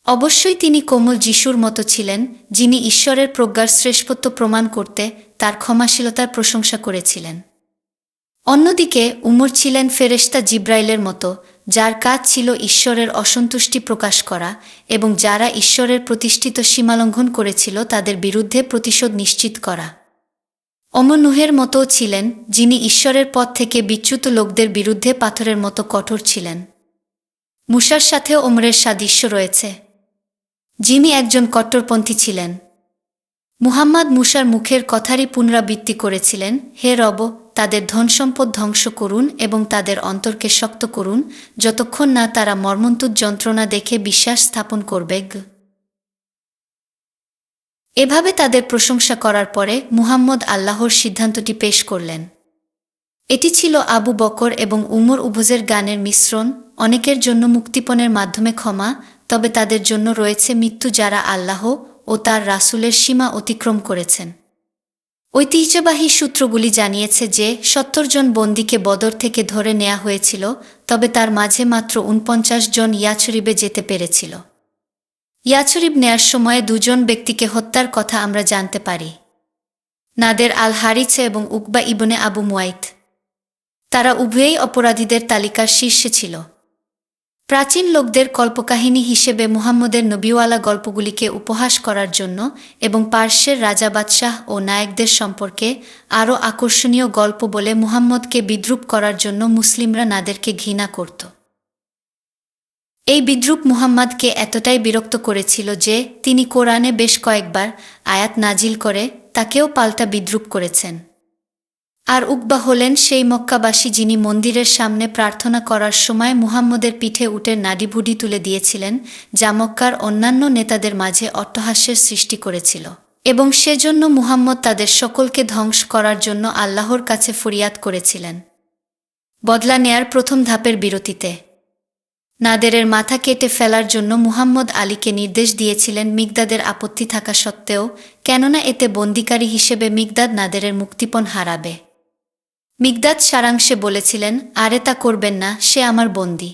অবশ্যই তিনি কোমল যিশুর মতো ছিলেন, যিনি ঈশ্বরের প্রজ্ঞার শ্রেষ্ঠত্ব প্রমাণ করতে তার ক্ষমাশীলতার প্রশংসা করেছিলেন। অন্যদিকে উমর ছিলেন ফেরেশতা জিব্রাইলের মতো, যার কাজ ছিল ঈশ্বরের অসন্তুষ্টি প্রকাশ করা এবং যারা ঈশ্বরের প্রতিষ্ঠিত সীমালঙ্ঘন করেছিল তাদের বিরুদ্ধে প্রতিশোধ নিশ্চিত করা। ওমর নূহের মতোও ছিলেন, যিনি ঈশ্বরের পথ থেকে বিচ্যুত লোকদের বিরুদ্ধে পাথরের মতো কঠোর ছিলেন। মূসার সাথেও ওমরের সাদৃশ্য রয়েছে, যিনি একজন কট্টরপন্থী ছিলেন। মুহাম্মদ মূসার মুখের কথারই পুনরাবৃত্তি করেছিলেন: হে রব, তাদের ধনসম্পদ ধ্বংস করুন এবং তাদের অন্তরকে শক্ত করুন, যতক্ষণ না তারা মর্মন্তুদ যন্ত্রণা দেখে বিশ্বাস স্থাপন করবে। এভাবে তাদের প্রশংসা করার পরে মুহাম্মদ আল্লাহর সিদ্ধান্তটি পেশ করলেন। এটি ছিল আবু বকর এবং উমর উভয়ের গানের মিশ্রণ। অনেকের জন্য মুক্তিপণের মাধ্যমে ক্ষমা, তবে তাদের জন্য রয়েছে মৃত্যু যারা আল্লাহ ও তার রাসূলের সীমা অতিক্রম করেছেন। ঐতিহ্যবাহী সূত্রগুলি জানিয়েছে যে ৭০ জন বন্দীকে বদর থেকে ধরে নেওয়া হয়েছিল, তবে তার মাঝে মাত্র ৪৯ জন ইয়াছরিবে যেতে পেরেছিল। ইয়াছরিব নেয়ার সময়ে ২ জন ব্যক্তিকে হত্যার কথা আমরা জানতে পারি, নাদের আল হারিছ এবং উকবা ইবনে আবু মুয়াইত। তারা উভয়েই অপরাধীদের তালিকার শীর্ষে ছিল। প্রাচীন লোকদের কল্পকাহিনী হিসেবে মুহাম্মদের নবীওয়ালা গল্পগুলিকে উপহাস করার জন্য এবং পার্শ্বের রাজা বাদশাহ ও নায়কদের সম্পর্কে আরও আকর্ষণীয় গল্প বলে মুহাম্মদকে বিদ্রূপ করার জন্য মুসলিমরা নাদেরকে ঘৃণা করত। এই বিদ্রূপ মুহাম্মদকে এতটাই বিরক্ত করেছিল যে তিনি কোরআনে বেশ কয়েকবার আয়াত নাজিল করে তাকেও পাল্টা বিদ্রূপ করেছেন। আর উকবা হলেন সেই মক্কাবাসী যিনি মন্দিরের সামনে প্রার্থনা করার সময় মুহাম্মদের পিঠে উটের নাড়িভুড়ি তুলে দিয়েছিলেন, যা মক্কার অন্যান্য নেতাদের মাঝে অট্টহাস্যের সৃষ্টি করেছিল, এবং সেজন্য মুহাম্মদ তাদের সকলকে ধ্বংস করার জন্য আল্লাহর কাছে ফরিয়াদ করেছিলেন। বদলা নেয়ার প্রথম ধাপের বিরতিতে নাদেরের মাথা কেটে ফেলার জন্য মুহাম্মদ আলীকে নির্দেশ দিয়েছিলেন, মিকদাদের আপত্তি থাকা সত্ত্বেও, কেননা এতে বন্দিকারী হিসেবে মিকদাদ নাদেরের মুক্তিপণ হারাবে। মিকদাদ সারাংশে বলেছিলেন, আরে তা করবেন না, সে আমার বন্দী।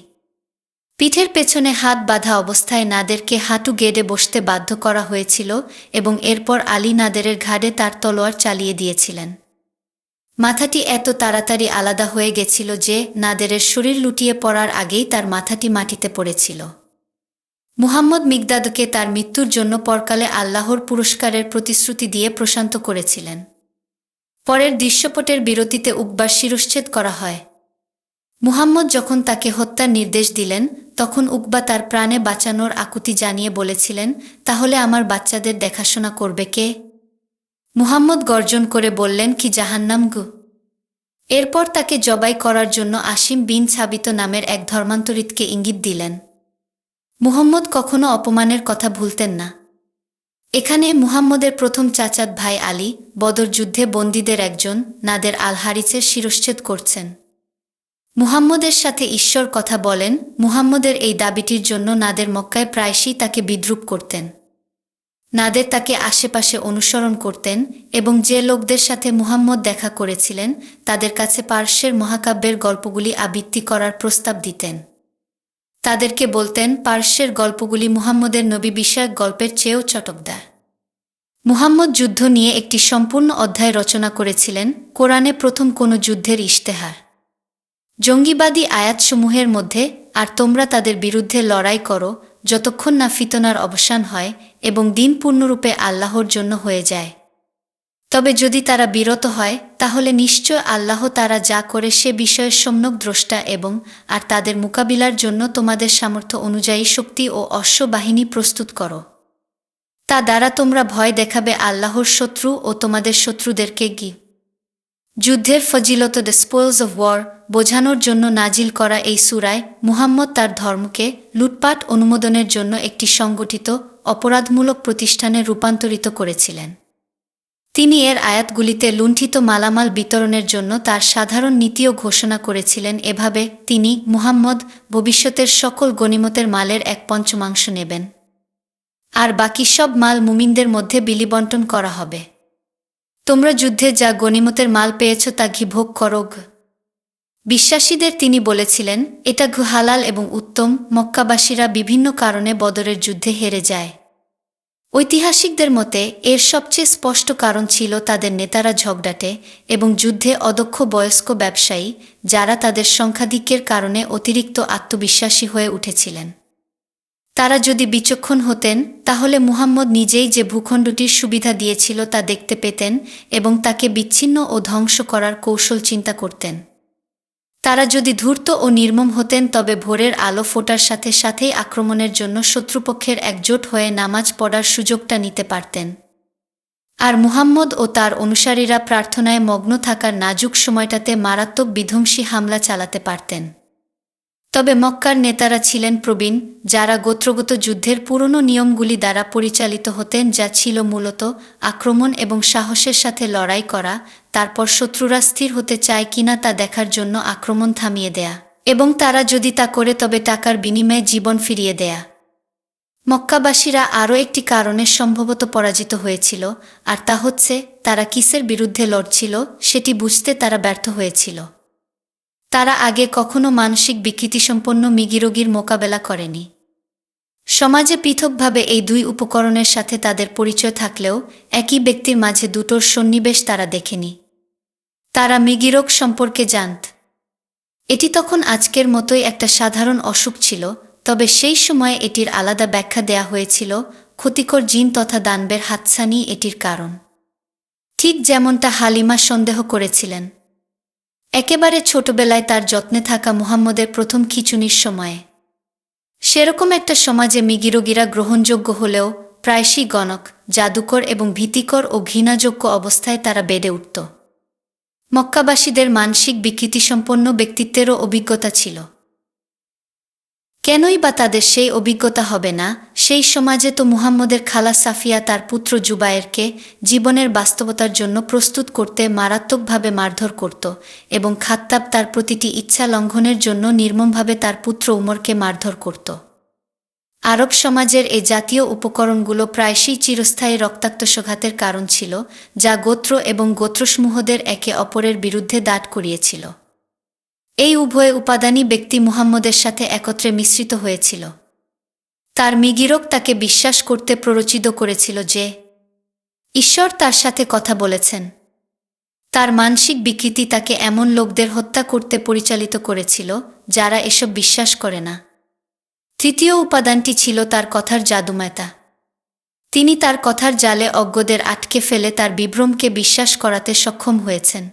পিঠের পেছনে হাত বাঁধা অবস্থায় নাদেরকে হাঁটু গেড়ে বসতে বাধ্য করা হয়েছিল এবং এরপর আলী নাদেরের ঘাড়ে তার তলোয়ার চালিয়ে দিয়েছিলেন। মাথাটি এত তাড়াতাড়ি আলাদা হয়ে গেছিল যে নাদেরের শরীর লুটিয়ে পড়ার আগেই তার মাথাটি মাটিতে পড়েছিল। মুহাম্মদ মিকদাদকে তার মৃত্যুর জন্য পরকালে আল্লাহর পুরস্কারের প্রতিশ্রুতি দিয়ে প্রশান্ত করেছিলেন। পরের দৃশ্যপটের বিরতিতে উকবার শিরশ্ছেদ করা হয়। মুহাম্মদ যখন তাকে হত্যার নির্দেশ দিলেন, তখন উকবা তার প্রাণে বাঁচানোর আকুতি জানিয়ে বলেছিলেন, তাহলে আমার বাচ্চাদের দেখাশোনা করবে কে? মুহাম্মদ গর্জন করে বললেন, কি জাহান্নাম গো। এরপর তাকে জবাই করার জন্য আসিম বিন সাবিত নামের এক ধর্মান্তরিতকে ইঙ্গিত দিলেন। মুহাম্মদ কখনো অপমানের কথা ভুলতেন না। এখানে মুহাম্মদের প্রথম চাচাত ভাই আলী বদর যুদ্ধে বন্দীদের একজন নাদের আল হারিছের শিরশ্ছেদ করছেন। মুহাম্মদের সাথে ঈশ্বর কথা বলেন। মুহাম্মদের এই দাবিটির জন্য নাদের মক্কায় প্রায়শই তাকে বিদ্রূপ করতেন। নাদের তাকে আশেপাশে অনুসরণ করতেন এবং যে লোকদের সাথে মুহাম্মদ দেখা করেছিলেন তাদের কাছে পার্শ্বের মহাকাব্যের গল্পগুলি আবৃত্তি করার প্রস্তাব দিতেন। তাদেরকে বলতেন, পার্শ্বের গল্পগুলি মুহাম্মদের নবী বিষয়ক গল্পের চেয়েও চটকদার। মুহাম্মদ যুদ্ধ নিয়ে একটি সম্পূর্ণ অধ্যায় রচনা করেছিলেন, কোরআনে প্রথম কোনো যুদ্ধের ইশতেহার, জঙ্গিবাদী আয়াতসমূহের মধ্যে, আর তোমরা তাদের বিরুদ্ধে লড়াই করো যতক্ষণ না ফিতনার অবসান হয় এবং দিন পূর্ণরূপে আল্লাহর জন্য হয়ে যায়। তবে যদি তারা বিরত হয়, তাহলে নিশ্চয় আল্লাহ তারা যা করে সে বিষয়ে সম্যক দ্রষ্টা এবং আর তাদের মোকাবিলার জন্য তোমাদের সামর্থ্য অনুযায়ী শক্তি ও অশ্ব বাহিনী প্রস্তুত করো। তা দ্বারা তোমরা ভয় দেখাবে আল্লাহর শত্রু ও তোমাদের শত্রুদেরকে যুদ্ধের ফজিলত দ্য স্পয়েলস অফ ওয়ার বোঝানোর জন্য নাজিল করা এই সূরায় মুহাম্মদ তার ধর্মকে লুটপাট অনুমোদনের জন্য একটি সংগঠিত অপরাধমূলক প্রতিষ্ঠানে রূপান্তরিত করেছিলেন। তিনি এর আয়াতগুলিতে লুণ্ঠিত মালামাল বিতরণের জন্য তার সাধারণ নীতিও ঘোষণা করেছিলেন। এভাবে তিনি মুহাম্মদ ভবিষ্যতের সকল গনিমতের মালের 1/5 নেবেন, আর বাকি সব মাল মুমিনদের মধ্যে বিলিবণ্টন করা হবে। তোমরা যুদ্ধে যা গনিমতের মাল পেয়েছ তা ভোগ করো। বিশ্বাসীদের তিনি বলেছিলেন, এটা হালাল এবং উত্তম। মক্কাবাসীরা বিভিন্ন কারণে বদরের যুদ্ধে হেরে যায়। ঐতিহাসিকদের মতে এর সবচেয়ে স্পষ্ট কারণ ছিল তাদের নেতারা ঝগড়াটে এবং যুদ্ধে অদক্ষ বয়স্ক ব্যবসায়ী, যারা তাদের সংখ্যাধিক্যের কারণে অতিরিক্ত আত্মবিশ্বাসী হয়ে উঠেছিলেন। তারা যদি বিচক্ষণ হতেন, তাহলে মুহাম্মদ নিজেই যে ভূখণ্ডটির সুবিধা দিয়েছিল তা দেখতে পেতেন এবং তাকে বিচ্ছিন্ন ও ধ্বংস করার কৌশল চিন্তা করতেন। তারা যদি ধূর্ত ও নির্মম হতেন, তবে ভোরের আলো ফোটার সাথে সাথেই আক্রমণের জন্য শত্রুপক্ষের একজোট হয়ে নামাজ পড়ার সুযোগটা নিতে পারতেন। আর মুহাম্মদ ও তার অনুসারীরা প্রার্থনায় মগ্ন থাকার নাজুক সময়টাতে মারাত্মক বিধ্বংসী হামলা চালাতে পারতেন। তবে মক্কার নেতারা ছিলেন প্রবীণ, যারা গোত্রগত যুদ্ধের পুরনো নিয়মগুলি দ্বারা পরিচালিত হতেন, যা ছিল মূলত আক্রমণ এবং সাহসের সাথে লড়াই করা, তারপর শত্রুরা স্থির হতে চায় কিনা তা দেখার জন্য আক্রমণ থামিয়ে দেয়া, এবং তারা যদি তা করে তবে টাকার বিনিময়ে জীবন ফিরিয়ে দেয়া। মক্কাবাসীরা আরও একটি কারণে সম্ভবত পরাজিত হয়েছিল, আর তা হচ্ছে তারা কিসের বিরুদ্ধে লড়ছিল সেটি বুঝতে তারা ব্যর্থ হয়েছিল। তারা আগে কখনো মানসিক বিকৃতিসম্পন্ন মৃগীরোগীর মোকাবেলা করেনি। সমাজে পৃথকভাবে এই দুই উপকরণের সাথে তাদের পরিচয় থাকলেও একই ব্যক্তির মাঝে দুটোর সন্নিবেশ তারা দেখেনি। তারা মৃগীরোগ সম্পর্কে জানত। এটি তখন আজকের মতোই একটা সাধারণ অসুখ ছিল, তবে সেই সময়ে এটির আলাদা ব্যাখ্যা দেয়া হয়েছিল। ক্ষতিকর জিন তথা দানবের হাতছানি এটির কারণ, ঠিক যেমনটা হালিমা সন্দেহ করেছিলেন। একেবারে ছোটবেলায় তার যত্নে থাকা মুহাম্মদের প্রথম খিঁচুনির সময়ে। সেরকম একটা সমাজে মৃগীরোগীরা গ্রহণযোগ্য হলেও প্রায়শই গণক, জাদুকর এবং ভীতিকর ও ঘৃণাযোগ্য অবস্থায় তারা বেড়ে উঠত। মক্কাবাসীদের মানসিক বিকৃতিসম্পন্ন ব্যক্তিত্বেরও অভিজ্ঞতা ছিল। কেনই বা তাদের সেই অভিজ্ঞতা হবে না? সেই সমাজে তো মুহাম্মদের খালা সাফিয়া তার পুত্র জুবায়েরকে জীবনের বাস্তবতার জন্য প্রস্তুত করতে মারাত্মকভাবে মারধর করত, এবং খাত্তাব তার প্রতিটি ইচ্ছা লঙ্ঘনের জন্য নির্মমভাবে তার পুত্র উমরকে মারধর করত। আরব সমাজের এই জাতীয় উপকরণগুলো প্রায়শই চিরস্থায়ী রক্তাক্ত সংঘাতের কারণ ছিল, যা গোত্র এবং গোত্রসমূহদের একে অপরের বিরুদ্ধে দাঁড় করিয়েছিল। এই উভয় উপাদানই ব্যক্তি মুহাম্মদের সাথে একত্রে মিশ্রিত হয়েছিল। তার মৃগীরোগ তাকে বিশ্বাস করতে প্ররোচিত করেছিল যে ঈশ্বর তার সাথে কথা বলেছেন। তার মানসিক বিকৃতি তাকে এমন লোকদের হত্যা করতে পরিচালিত করেছিল যারা এসব বিশ্বাস করে না। তৃতীয় উপাদানটি ছিল তার কথার জাদুময়তা। তিনি তার কথার জালে অজ্ঞদের আটকে ফেলে তার বিভ্রমকে বিশ্বাস করাতে সক্ষম হয়েছেন।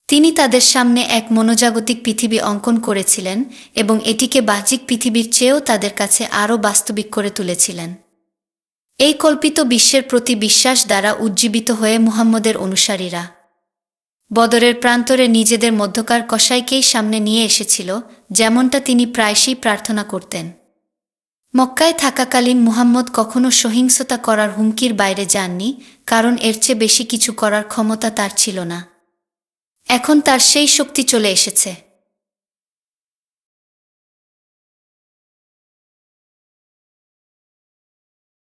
তিনি তাদের সামনে এক মনোজাগতিক পৃথিবী অঙ্কন করেছিলেন এবং এটিকে বাহ্যিক পৃথিবীর চেয়েও তাদের কাছে আরও বাস্তবিক করে তুলেছিলেন। এই কল্পিত বিশ্বের প্রতি বিশ্বাস দ্বারা উজ্জীবিত হয়ে মুহাম্মদের অনুসারীরা বদরের প্রান্তরে নিজেদের মধ্যকার কসাইকেই সামনে নিয়ে এসেছিল, যেমনটা তিনি প্রায়শই প্রার্থনা করতেন। মক্কায় থাকাকালীন মুহাম্মদ কখনো সহিংসতা করার হুমকির বাইরে যাননি, কারণ এর চেয়ে বেশি কিছু করার ক্ষমতা তার ছিল না। এখন তার সেই শক্তি চলে এসেছে।